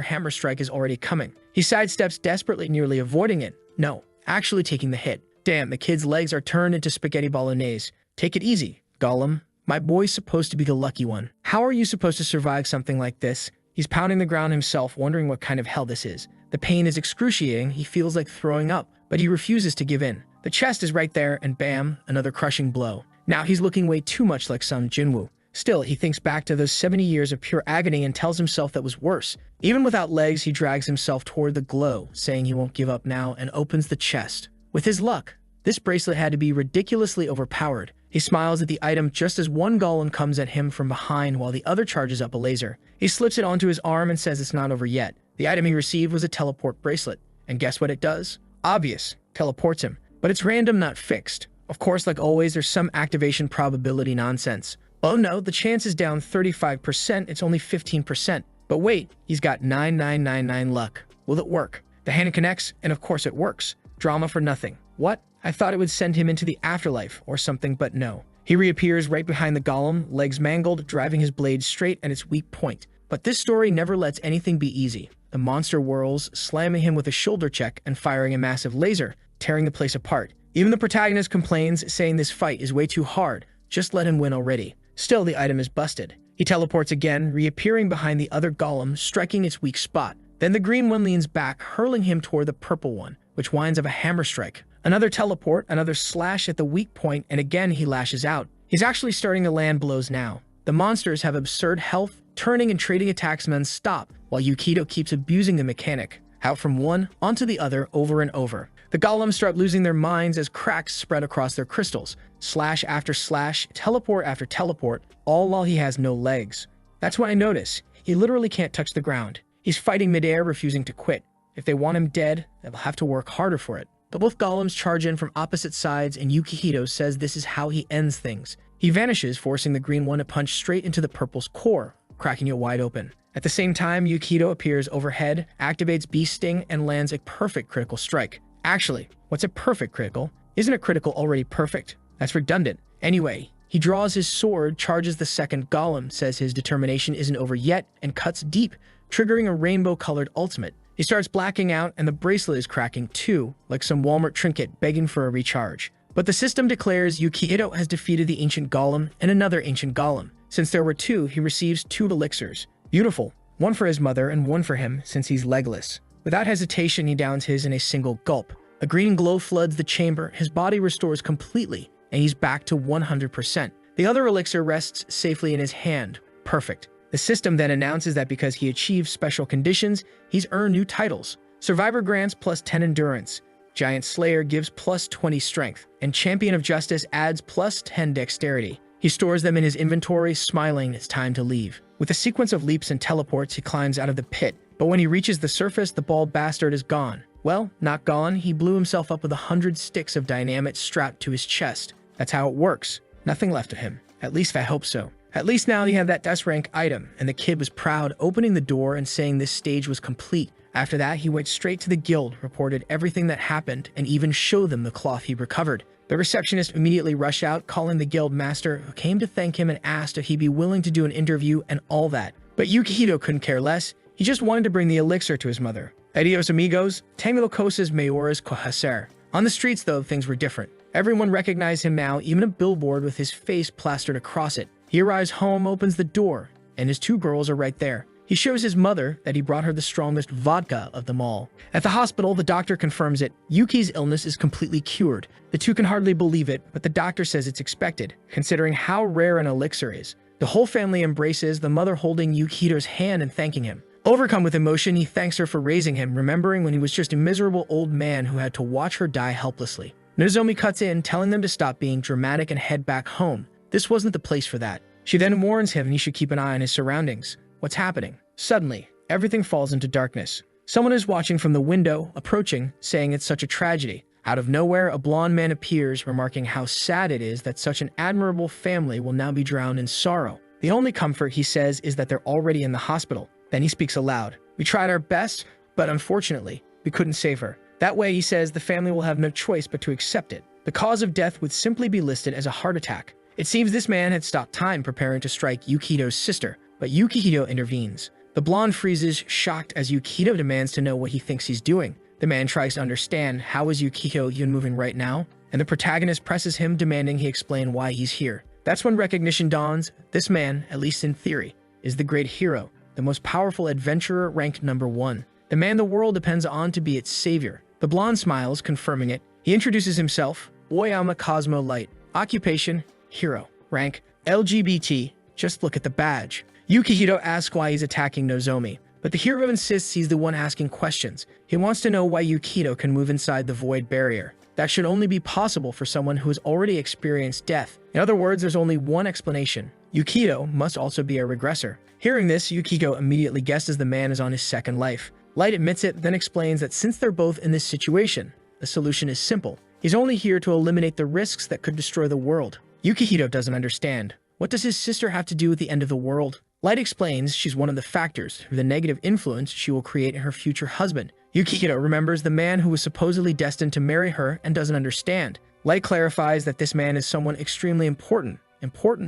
hammer strike is already coming. He sidesteps desperately, nearly avoiding it. No, actually taking the hit. Damn, the kid's legs are turned into spaghetti bolognese. Take it easy, golem. My boy's supposed to be the lucky one. How are you supposed to survive something like this? He's pounding the ground himself, wondering what kind of hell this is. The pain is excruciating, he feels like throwing up, but he refuses to give in. The chest is right there, and bam, another crushing blow. Now he's looking way too much like some Jinwoo. Still, he thinks back to those 70 years of pure agony and tells himself that was worse. Even without legs, he drags himself toward the glow, saying he won't give up now, and opens the chest. With his luck, this bracelet had to be ridiculously overpowered. He smiles at the item just as one golem comes at him from behind while the other charges up a laser. He slips it onto his arm and says it's not over yet. The item he received was a teleport bracelet. And guess what it does? Obvious. Teleports him. But it's random, not fixed. Of course, like always, there's some activation probability nonsense. Oh no, the chance is down 35%, it's only 15%. But wait, he's got 9999 luck. Will it work? The hand connects, and of course it works. Drama for nothing. What? I thought it would send him into the afterlife or something, but no. He reappears right behind the golem, legs mangled, driving his blade straight at its weak point. But this story never lets anything be easy. The monster whirls, slamming him with a shoulder check and firing a massive laser, tearing the place apart. Even the protagonist complains, saying this fight is way too hard. Just let him win already. Still, the item is busted. He teleports again, reappearing behind the other golem, striking its weak spot. Then the green one leans back, hurling him toward the purple one, which winds up a hammer strike. Another teleport, another slash at the weak point, and again he lashes out. He's actually starting to land blows now. The monsters have absurd health, turning and trading attacks non-stop, while Yukihito keeps abusing the mechanic. Out from one, onto the other, over and over. The golems start losing their minds as cracks spread across their crystals. Slash after slash, teleport after teleport, all while he has no legs. That's what I notice. He literally can't touch the ground. He's fighting midair, refusing to quit. If they want him dead, they'll have to work harder for it. But both golems charge in from opposite sides, and Yukihito says this is how he ends things. He vanishes, forcing the green one to punch straight into the purple's core, cracking it wide open. At the same time, Yukihito appears overhead, activates Beast Sting, and lands a perfect critical strike. Actually, what's a perfect critical? Isn't a critical already perfect? That's redundant. Anyway, he draws his sword, charges the second golem, says his determination isn't over yet, and cuts deep, triggering a rainbow-colored ultimate. He starts blacking out, and the bracelet is cracking too, like some Walmart trinket begging for a recharge. But the system declares Yukihito has defeated the ancient golem and another ancient golem. Since there were two, he receives 2 elixirs. Beautiful. One for his mother and one for him, since he's legless. Without hesitation, he downs his in a single gulp. A green glow floods the chamber, his body restores completely, and he's back to 100%. The other elixir rests safely in his hand. Perfect. The system then announces that because he achieved special conditions, he's earned new titles. Survivor grants +10 endurance. Giant Slayer gives +20 strength, and Champion of Justice adds +10 dexterity. He stores them in his inventory, smiling it's time to leave. With a sequence of leaps and teleports, he climbs out of the pit, but when he reaches the surface, the bald bastard is gone. Well, not gone, he blew himself up with 100 sticks of dynamite strapped to his chest. That's how it works. Nothing left of him. At least I hope so. At least now he had that S rank item, and the kid was proud, opening the door and saying this stage was complete. After that, he went straight to the guild, reported everything that happened, and even showed them the cloth he recovered. The receptionist immediately rushed out, calling the guild master, who came to thank him and asked if he'd be willing to do an interview and all that. But Yukihito couldn't care less. He just wanted to bring the elixir to his mother. Adios amigos, tengo cosas mayores que hacer. On the streets, though, things were different. Everyone recognized him now, even a billboard with his face plastered across it. He arrives home, opens the door, and his 2 girls are right there. He shows his mother that he brought her the strongest vodka of them all. At the hospital, the doctor confirms it. Yuki's illness is completely cured. The 2 can hardly believe it, but the doctor says it's expected, considering how rare an elixir is. The whole family embraces, the mother holding Yukihito's hand and thanking him. Overcome with emotion, he thanks her for raising him, remembering when he was just a miserable old man who had to watch her die helplessly. Nozomi cuts in, telling them to stop being dramatic and head back home. This wasn't the place for that. She then warns him he should keep an eye on his surroundings. What's happening? Suddenly, everything falls into darkness. Someone is watching from the window, approaching, saying it's such a tragedy. Out of nowhere, a blonde man appears, remarking how sad it is that such an admirable family will now be drowned in sorrow. The only comfort, he says, is that they're already in the hospital. Then he speaks aloud. We tried our best, but unfortunately, we couldn't save her. That way, he says, the family will have no choice but to accept it. The cause of death would simply be listed as a heart attack. It seems this man had stopped time preparing to strike Yukihito's sister, but Yukihito intervenes. The blonde freezes, shocked as Yukihito demands to know what he thinks he's doing. The man tries to understand how is Yukihito even moving right now, and the protagonist presses him, demanding he explain why he's here. That's when recognition dawns. This man, at least in theory, is the great hero, the most powerful adventurer ranked #1, the man the world depends on to be its savior. The blonde smiles, confirming it. He introduces himself, Oyama Cosmo Light, occupation, hero, rank, LGBT, just look at the badge. Yukihito asks why he's attacking Nozomi, but the hero insists he's the one asking questions. He wants to know why Yukihito can move inside the void barrier. That should only be possible for someone who has already experienced death. In other words, there's only one explanation. Yukihito must also be a regressor. Hearing this, Yukihito immediately guesses the man is on his second life. Light admits it, then explains that since they're both in this situation, the solution is simple. He's only here to eliminate the risks that could destroy the world. Yukihito doesn't understand. What does his sister have to do with the end of the world? Light explains she's one of the factors through the negative influence she will create in her future husband. Yukihito remembers the man who was supposedly destined to marry her and doesn't understand. Light clarifies that this man is someone extremely important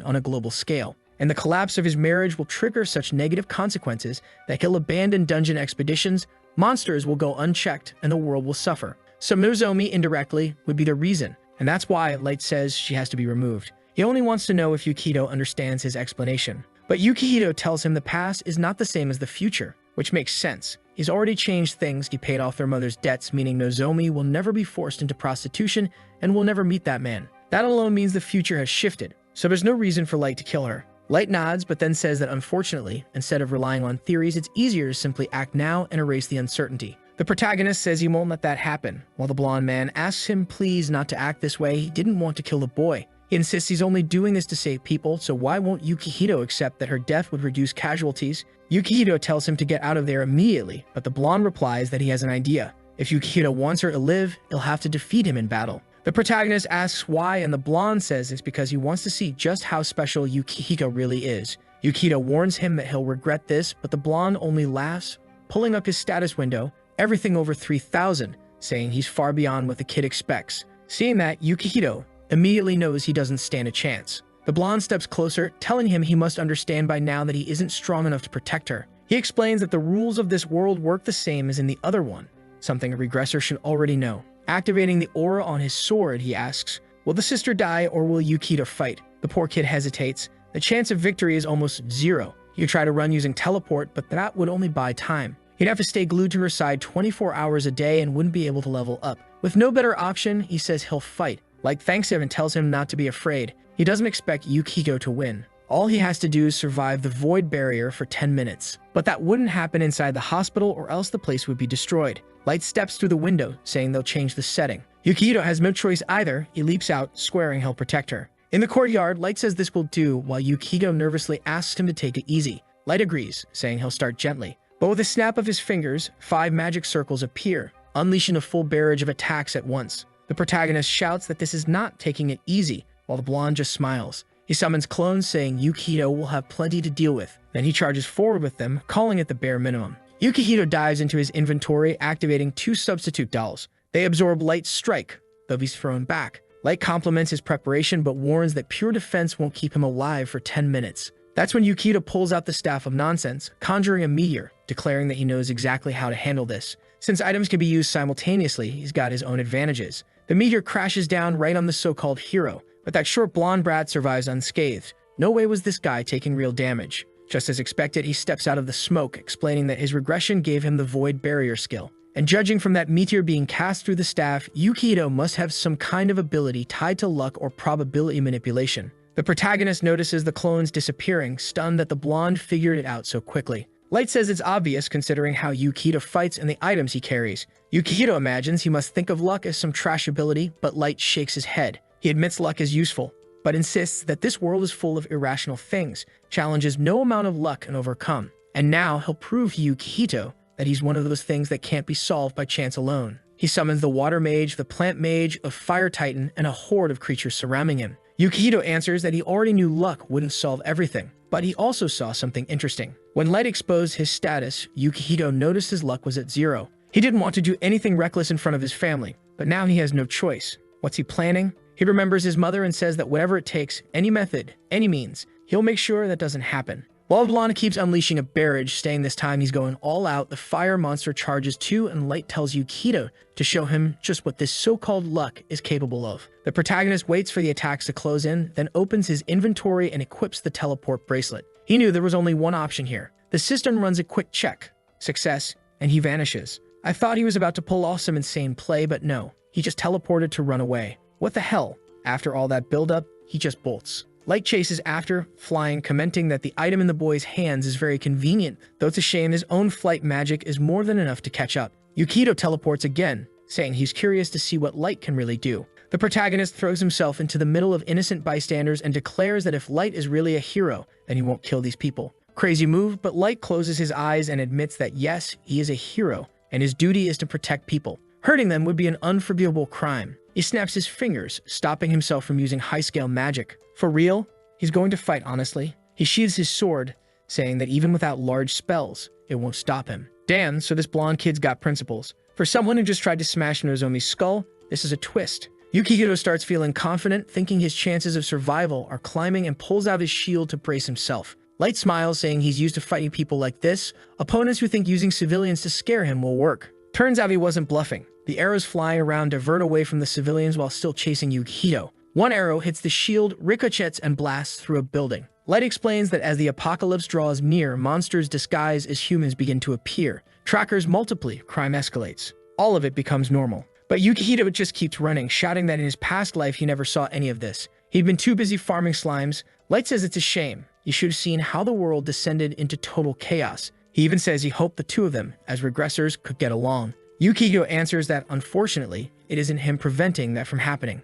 on a global scale, and the collapse of his marriage will trigger such negative consequences that he'll abandon dungeon expeditions, monsters will go unchecked, and the world will suffer. So Nozomi, indirectly, would be the reason, and that's why Light says she has to be removed. He only wants to know if Yukihito understands his explanation. But Yukihito tells him the past is not the same as the future, which makes sense. He's already changed things. He paid off their mother's debts, meaning Nozomi will never be forced into prostitution and will never meet that man. That alone means the future has shifted, so there's no reason for Light to kill her. Light nods, but then says that unfortunately, instead of relying on theories, it's easier to simply act now and erase the uncertainty. The protagonist says he won't let that happen, while the blonde man asks him please not to act this way. He didn't want to kill the boy. He insists he's only doing this to save people, so why won't Yukihito accept that her death would reduce casualties? Yukihito tells him to get out of there immediately, but the blonde replies that he has an idea. If Yukihito wants her to live, he'll have to defeat him in battle. The protagonist asks why, and the blonde says it's because he wants to see just how special Yukihito really is. Yukihito warns him that he'll regret this, but the blonde only laughs, pulling up his status window, everything over 3,000, saying he's far beyond what the kid expects. Seeing that, Yukihito immediately knows he doesn't stand a chance. The blonde steps closer, telling him he must understand by now that he isn't strong enough to protect her. He explains that the rules of this world work the same as in the other one, something a regressor should already know. Activating the aura on his sword, he asks, will the sister die or will Yukihito fight? The poor kid hesitates, The chance of victory is almost zero. You try to run using teleport, but that would only buy time. He'd have to stay glued to her side 24 hours a day and wouldn't be able to level up. With no better option, he says he'll fight. Light thanks him and tells him not to be afraid. He doesn't expect Yukihito to win. All he has to do is survive the void barrier for 10 minutes. But that wouldn't happen inside the hospital or else the place would be destroyed. Light steps through the window, saying they'll change the setting. Yukihito has no choice either. He leaps out, swearing he'll protect her. In the courtyard, Light says this will do, while Yukihito nervously asks him to take it easy. Light agrees, saying he'll start gently. But with a snap of his fingers, 5 magic circles appear, unleashing a full barrage of attacks at once. The protagonist shouts that this is not taking it easy, while the blonde just smiles. He summons clones, saying Yukihito will have plenty to deal with. Then he charges forward with them, calling it the bare minimum. Yukihito dives into his inventory, activating 2 substitute dolls. They absorb Light's strike, though he's thrown back. Light compliments his preparation, but warns that pure defense won't keep him alive for 10 minutes. That's when Yukihito pulls out the Staff of Nonsense, conjuring a meteor, declaring that he knows exactly how to handle this. Since items can be used simultaneously, he's got his own advantages. The meteor crashes down right on the so-called hero, but that short blonde brat survives unscathed. No way was this guy taking real damage. Just as expected, he steps out of the smoke, explaining that his regression gave him the void barrier skill. And judging from that meteor being cast through the staff, Yukihito must have some kind of ability tied to luck or probability manipulation. The protagonist notices the clones disappearing, stunned that the blonde figured it out so quickly. Light says it's obvious considering how Yukihito fights and the items he carries. Yukihito imagines he must think of luck as some trash ability, but Light shakes his head. He admits luck is useful, but insists that this world is full of irrational things, challenges no amount of luck can overcome. And now he'll prove to Yukihito that he's one of those things that can't be solved by chance alone. He summons the water mage, the plant mage, a fire titan, and a horde of creatures surrounding him. Yukihito answers that he already knew luck wouldn't solve everything, but he also saw something interesting. When Light exposed his status, Yukihito noticed his luck was at 0. He didn't want to do anything reckless in front of his family, but now he has no choice. What's he planning? He remembers his mother and says that whatever it takes, any method, any means, he'll make sure that doesn't happen. While Blonde keeps unleashing a barrage, staying this time he's going all out, the fire monster charges too, and Light tells Yukihito to show him just what this so-called luck is capable of. The protagonist waits for the attacks to close in, then opens his inventory and equips the teleport bracelet. He knew there was only one option here. The system runs a quick check. Success, and he vanishes. I thought he was about to pull off some insane play, but no. He just teleported to run away. What the hell? After all that buildup, he just bolts. Light chases after, flying, commenting that the item in the boy's hands is very convenient, though it's a shame his own flight magic is more than enough to catch up. Yukihito teleports again, saying he's curious to see what Light can really do. The protagonist throws himself into the middle of innocent bystanders and declares that if Light is really a hero, then he won't kill these people. Crazy move, but Light closes his eyes and admits that yes, he is a hero, and his duty is to protect people. Hurting them would be an unforgivable crime. He snaps his fingers, stopping himself from using high-scale magic. For real? He's going to fight honestly. He sheathes his sword, saying that even without large spells, it won't stop him. Damn, so this blonde kid's got principles. For someone who just tried to smash Nozomi's skull, this is a twist. Yukihito starts feeling confident, thinking his chances of survival are climbing, and pulls out his shield to brace himself. Light smiles, saying he's used to fighting people like this, opponents who think using civilians to scare him will work. Turns out he wasn't bluffing. The arrows flying around divert away from the civilians while still chasing Yukihito. One arrow hits the shield, ricochets, and blasts through a building. Light explains that as the apocalypse draws near, monsters disguised as humans begin to appear. Trackers multiply, crime escalates. All of it becomes normal. But Yukihito just keeps running, shouting that in his past life he never saw any of this. He'd been too busy farming slimes. Light says it's a shame. You should have seen how the world descended into total chaos. He even says he hoped the two of them, as regressors, could get along. Yukihito answers that, unfortunately, it isn't him preventing that from happening.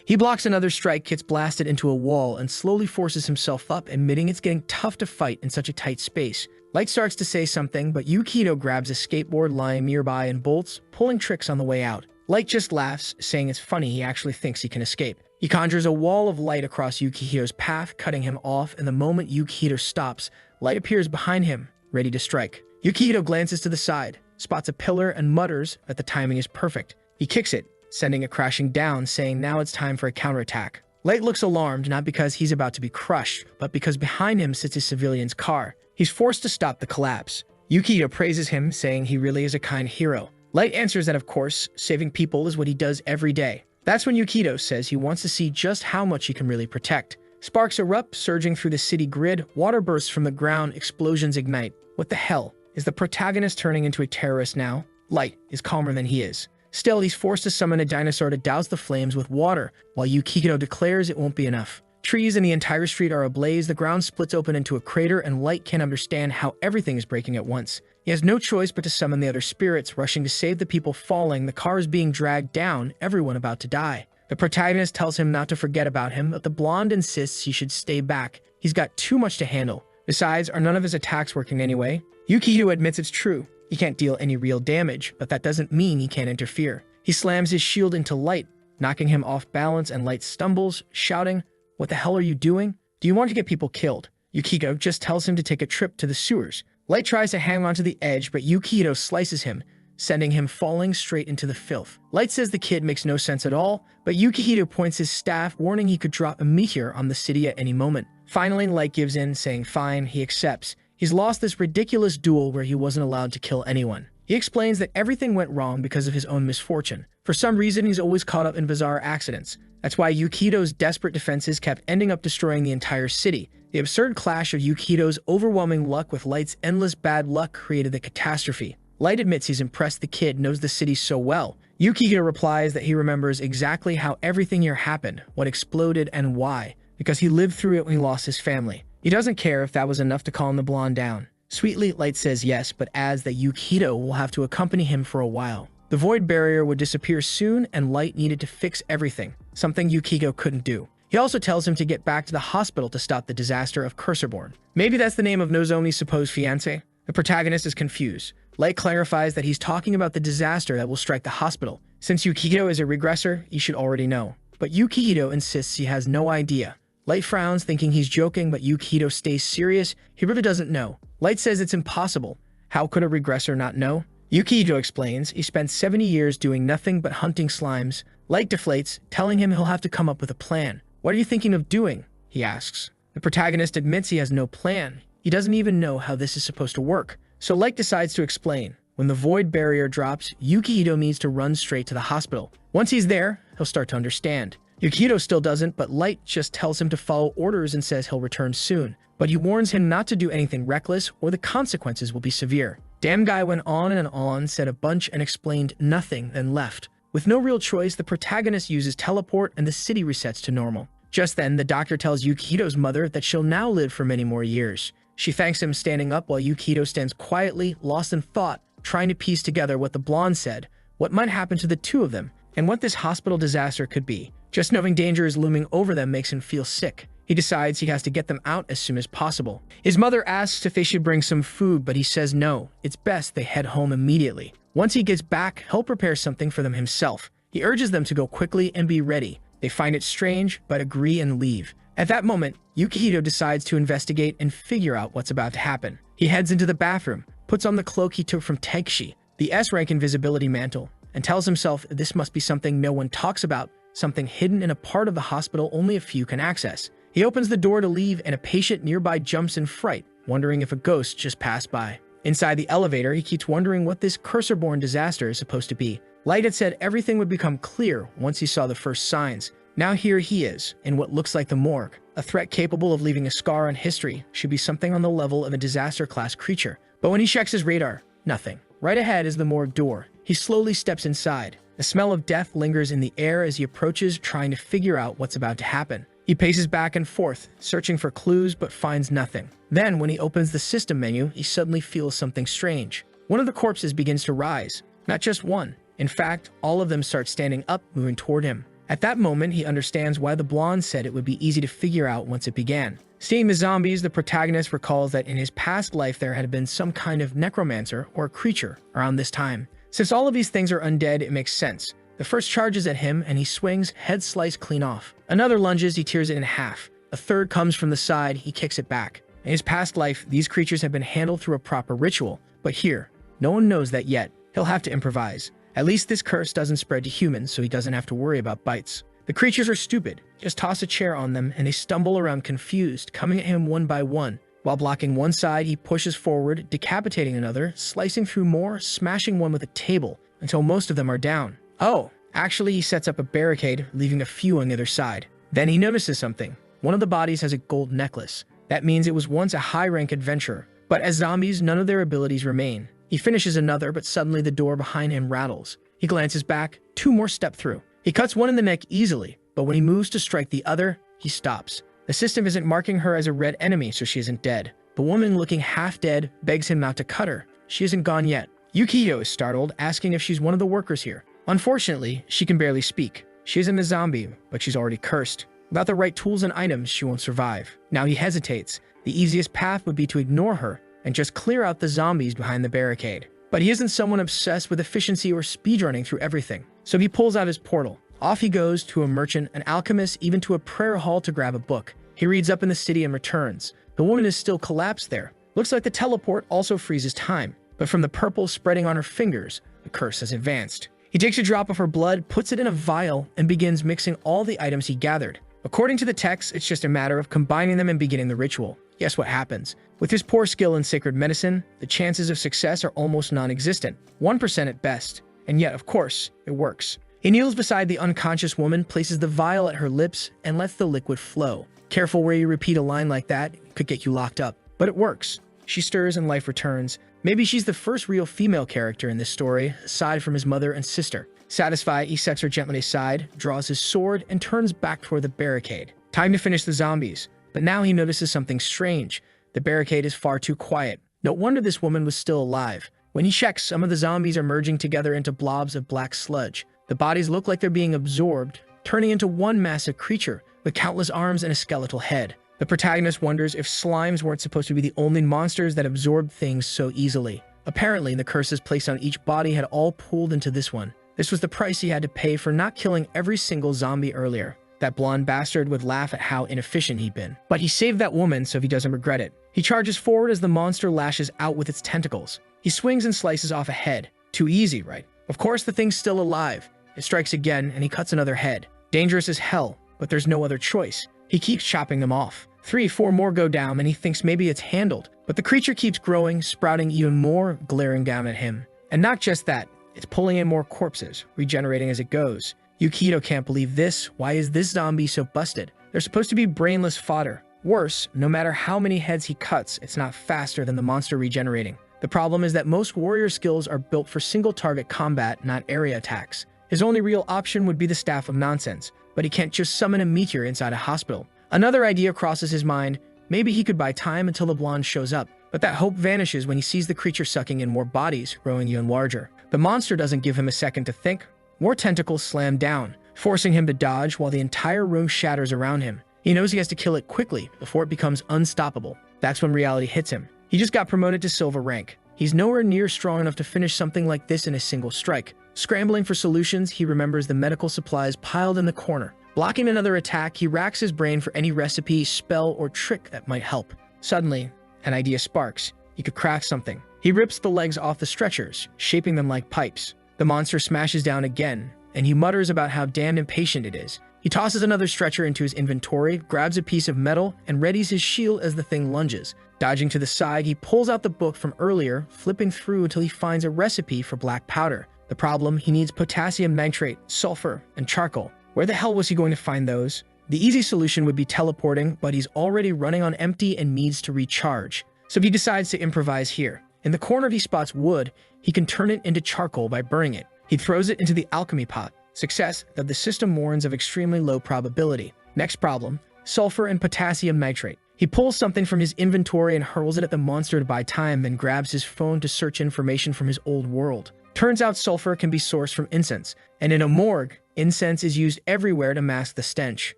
He blocks another strike, gets blasted into a wall, and slowly forces himself up, admitting it's getting tough to fight in such a tight space. Light starts to say something, but Yukihito grabs a skateboard lying nearby and bolts, pulling tricks on the way out. Light just laughs, saying it's funny he actually thinks he can escape. He conjures a wall of light across Yukihito's path, cutting him off, and the moment Yukihito stops, Light appears behind him, ready to strike. Yukihito glances to the side, spots a pillar, and mutters that the timing is perfect. He kicks it, sending it crashing down, saying now it's time for a counterattack. Light looks alarmed, not because he's about to be crushed, but because behind him sits a civilian's car. He's forced to stop the collapse. Yukihito praises him, saying he really is a kind hero. Light answers that, of course, saving people is what he does every day. That's when Yukihito says he wants to see just how much he can really protect. Sparks erupt, surging through the city grid. Water bursts from the ground. Explosions ignite. What the hell? Is the protagonist turning into a terrorist now? Light is calmer than he is. Still, he's forced to summon a dinosaur to douse the flames with water, while Yukito declares it won't be enough. Trees in the entire street are ablaze. The ground splits open into a crater, and Light can't understand how everything is breaking at once. He has no choice but to summon the other spirits, rushing to save the people falling. The car is being dragged down, everyone about to die. The protagonist tells him not to forget about him, but the blonde insists he should stay back. He's got too much to handle. Besides, are none of his attacks working anyway? Yukito admits it's true. He can't deal any real damage, but that doesn't mean he can't interfere. He slams his shield into Light, knocking him off balance, and Light stumbles, shouting, "What the hell are you doing? Do you want to get people killed?" Yukito just tells him to take a trip to the sewers. Light tries to hang onto the edge, but Yukito slices him, sending him falling straight into the filth. Light says the kid makes no sense at all, but Yukito points his staff, warning he could drop a meteor on the city at any moment. Finally, Light gives in, saying fine, he accepts. He's lost this ridiculous duel where he wasn't allowed to kill anyone. He explains that everything went wrong because of his own misfortune. For some reason, he's always caught up in bizarre accidents. That's why Yukito's desperate defenses kept ending up destroying the entire city. The absurd clash of Yukito's overwhelming luck with Light's endless bad luck created the catastrophe. Light admits he's impressed the kid knows the city so well. Yukito replies that he remembers exactly how everything here happened, what exploded, and why, because he lived through it when he lost his family. He doesn't care if that was enough to calm the blonde down. Sweetly, Light says yes, but adds that Yukito will have to accompany him for a while. The void barrier would disappear soon, and Light needed to fix everything, something Yukito couldn't do. He also tells him to get back to the hospital to stop the disaster of Cursorborn. Maybe that's the name of Nozomi's supposed fiancé? The protagonist is confused. Light clarifies that he's talking about the disaster that will strike the hospital. Since Yukito is a regressor, he should already know. But Yukito insists he has no idea. Light frowns, thinking he's joking, but Yukito stays serious. He really doesn't know. Light says it's impossible. How could a regressor not know? Yukito explains he spent 70 years doing nothing but hunting slimes. Light deflates, telling him he'll have to come up with a plan. "What are you thinking of doing?" he asks. The protagonist admits he has no plan. He doesn't even know how this is supposed to work. So Light decides to explain. When the void barrier drops, Yukito needs to run straight to the hospital. Once he's there, he'll start to understand. Yukito still doesn't, but Light just tells him to follow orders and says he'll return soon. But he warns him not to do anything reckless or the consequences will be severe. Damn guy went on and on, said a bunch and explained nothing, then left. With no real choice, the protagonist uses teleport and the city resets to normal. Just then, the doctor tells Yukito's mother that she'll now live for many more years. She thanks him, standing up while Yukito stands quietly, lost in thought, trying to piece together what the blonde said, what might happen to the two of them, and what this hospital disaster could be. Just knowing danger is looming over them makes him feel sick. He decides he has to get them out as soon as possible. His mother asks if they should bring some food, but he says no. It's best they head home immediately. Once he gets back, he'll prepare something for them himself. He urges them to go quickly and be ready. They find it strange, but agree and leave. At that moment, Yukito decides to investigate and figure out what's about to happen. He heads into the bathroom, puts on the cloak he took from Takeshi, the S-rank invisibility mantle, and tells himself this must be something no one talks about, something hidden in a part of the hospital only a few can access. He opens the door to leave, and a patient nearby jumps in fright, wondering if a ghost just passed by. Inside the elevator, he keeps wondering what this Cursorborn disaster is supposed to be. Light had said everything would become clear once he saw the first signs. Now here he is, in what looks like the morgue. A threat capable of leaving a scar on history should be something on the level of a disaster-class creature. But when he checks his radar, nothing. Right ahead is the morgue door. He slowly steps inside. The smell of death lingers in the air as he approaches, trying to figure out what's about to happen. He paces back and forth, searching for clues, but finds nothing. Then, when he opens the system menu, he suddenly feels something strange. One of the corpses begins to rise. Not just one. In fact, all of them start standing up, moving toward him. At that moment, he understands why the blonde said it would be easy to figure out once it began. Seeing the zombies, the protagonist recalls that in his past life there had been some kind of necromancer or creature around this time. Since all of these things are undead, it makes sense. The first charges at him, and he swings, head sliced clean off. Another lunges, he tears it in half. A third comes from the side, he kicks it back. In his past life, these creatures have been handled through a proper ritual. But here, no one knows that yet. He'll have to improvise. At least this curse doesn't spread to humans, so he doesn't have to worry about bites. The creatures are stupid. Just toss a chair on them, and they stumble around confused, coming at him one by one. While blocking one side, he pushes forward, decapitating another, slicing through more, smashing one with a table, until most of them are down. Oh, actually he sets up a barricade, leaving a few on the other side. Then he notices something. One of the bodies has a gold necklace. That means it was once a high-rank adventurer. But as zombies, none of their abilities remain. He finishes another, but suddenly the door behind him rattles. He glances back, 2 more step through. He cuts one in the neck easily, but when he moves to strike the other, he stops. The system isn't marking her as a red enemy, so she isn't dead. The woman, looking half dead, begs him not to cut her. She isn't gone yet. Yukio is startled, asking if she's one of the workers here. Unfortunately, she can barely speak. She isn't a zombie, but she's already cursed. Without the right tools and items, she won't survive. Now he hesitates. The easiest path would be to ignore her and just clear out the zombies behind the barricade. But he isn't someone obsessed with efficiency or speedrunning through everything. So he pulls out his portal. Off he goes to a merchant, an alchemist, even to a prayer hall to grab a book. He reads up in the city and returns. The woman is still collapsed there. Looks like the teleport also freezes time, but from the purple spreading on her fingers, the curse has advanced. He takes a drop of her blood, puts it in a vial, and begins mixing all the items he gathered. According to the text, it's just a matter of combining them and beginning the ritual. Guess what happens? With his poor skill in sacred medicine, the chances of success are almost non-existent, 1% at best. And yet, of course, it works. He kneels beside the unconscious woman, places the vial at her lips, and lets the liquid flow. Careful where you repeat a line like that, it could get you locked up. But it works. She stirs and life returns. Maybe she's the first real female character in this story, aside from his mother and sister. Satisfied, he sets her gently aside, draws his sword, and turns back toward the barricade. Time to finish the zombies. But now he notices something strange. The barricade is far too quiet. No wonder this woman was still alive. When he checks, some of the zombies are merging together into blobs of black sludge. The bodies look like they're being absorbed, turning into one massive creature with countless arms and a skeletal head. The protagonist wonders if slimes weren't supposed to be the only monsters that absorb things so easily. Apparently, the curses placed on each body had all pooled into this one. This was the price he had to pay for not killing every single zombie earlier. That blonde bastard would laugh at how inefficient he'd been. But he saved that woman, so he doesn't regret it. He charges forward as the monster lashes out with its tentacles. He swings and slices off a head. Too easy, right? Of course, the thing's still alive. It strikes again, and he cuts another head. Dangerous as hell, but there's no other choice. He keeps chopping them off. 3, 4 more go down, and he thinks maybe it's handled. But the creature keeps growing, sprouting even more, glaring down at him. And not just that, it's pulling in more corpses, regenerating as it goes. Yukito can't believe this. Why is this zombie so busted? They're supposed to be brainless fodder. Worse, no matter how many heads he cuts, it's not faster than the monster regenerating. The problem is that most warrior skills are built for single-target combat, not area attacks. His only real option would be the Staff of Nonsense, but he can't just summon a meteor inside a hospital. Another idea crosses his mind. Maybe he could buy time until the blonde shows up, but that hope vanishes when he sees the creature sucking in more bodies, growing even larger. The monster doesn't give him a second to think. More tentacles slam down, forcing him to dodge while the entire room shatters around him. He knows he has to kill it quickly before it becomes unstoppable. That's when reality hits him. He just got promoted to silver rank. He's nowhere near strong enough to finish something like this in a single strike. Scrambling for solutions, he remembers the medical supplies piled in the corner. Blocking another attack, he racks his brain for any recipe, spell, or trick that might help. Suddenly, an idea sparks. He could craft something. He rips the legs off the stretchers, shaping them like pipes. The monster smashes down again, and he mutters about how damn impatient it is. He tosses another stretcher into his inventory, grabs a piece of metal, and readies his shield as the thing lunges. Dodging to the side, he pulls out the book from earlier, flipping through until he finds a recipe for black powder. The problem, he needs potassium nitrate, sulfur, and charcoal. Where the hell was he going to find those? The easy solution would be teleporting, but he's already running on empty and needs to recharge. So he decides to improvise here. In the corner he spots wood. He can turn it into charcoal by burning it. He throws it into the alchemy pot. Success, though the system warns of extremely low probability. Next problem, sulfur and potassium nitrate. He pulls something from his inventory and hurls it at the monster to buy time, then grabs his phone to search information from his old world. Turns out sulfur can be sourced from incense, and in a morgue, incense is used everywhere to mask the stench.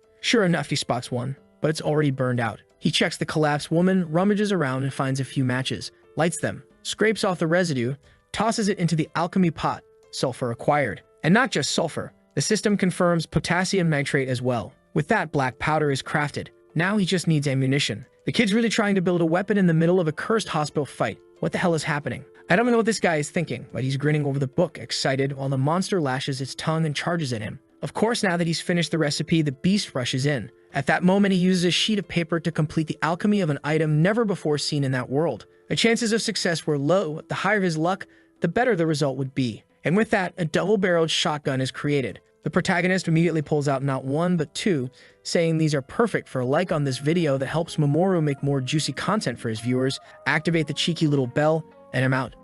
Sure enough, he spots one, but it's already burned out. He checks the collapsed woman, rummages around, and finds a few matches, lights them, scrapes off the residue, tosses it into the alchemy pot. Sulfur acquired. And not just sulfur. The system confirms potassium nitrate as well. With that, black powder is crafted. Now he just needs ammunition. The kid's really trying to build a weapon in the middle of a cursed hospital fight. What the hell is happening? I don't know what this guy is thinking, but he's grinning over the book, excited, while the monster lashes its tongue and charges at him. Of course, now that he's finished the recipe, the beast rushes in. At that moment, he uses a sheet of paper to complete the alchemy of an item never before seen in that world. The chances of success were low. The higher his luck, the better the result would be. And with that, a double-barreled shotgun is created. The protagonist immediately pulls out not one but two, saying these are perfect for a like on this video that helps Mamoru make more juicy content for his viewers. Activate the cheeky little bell, and I'm out.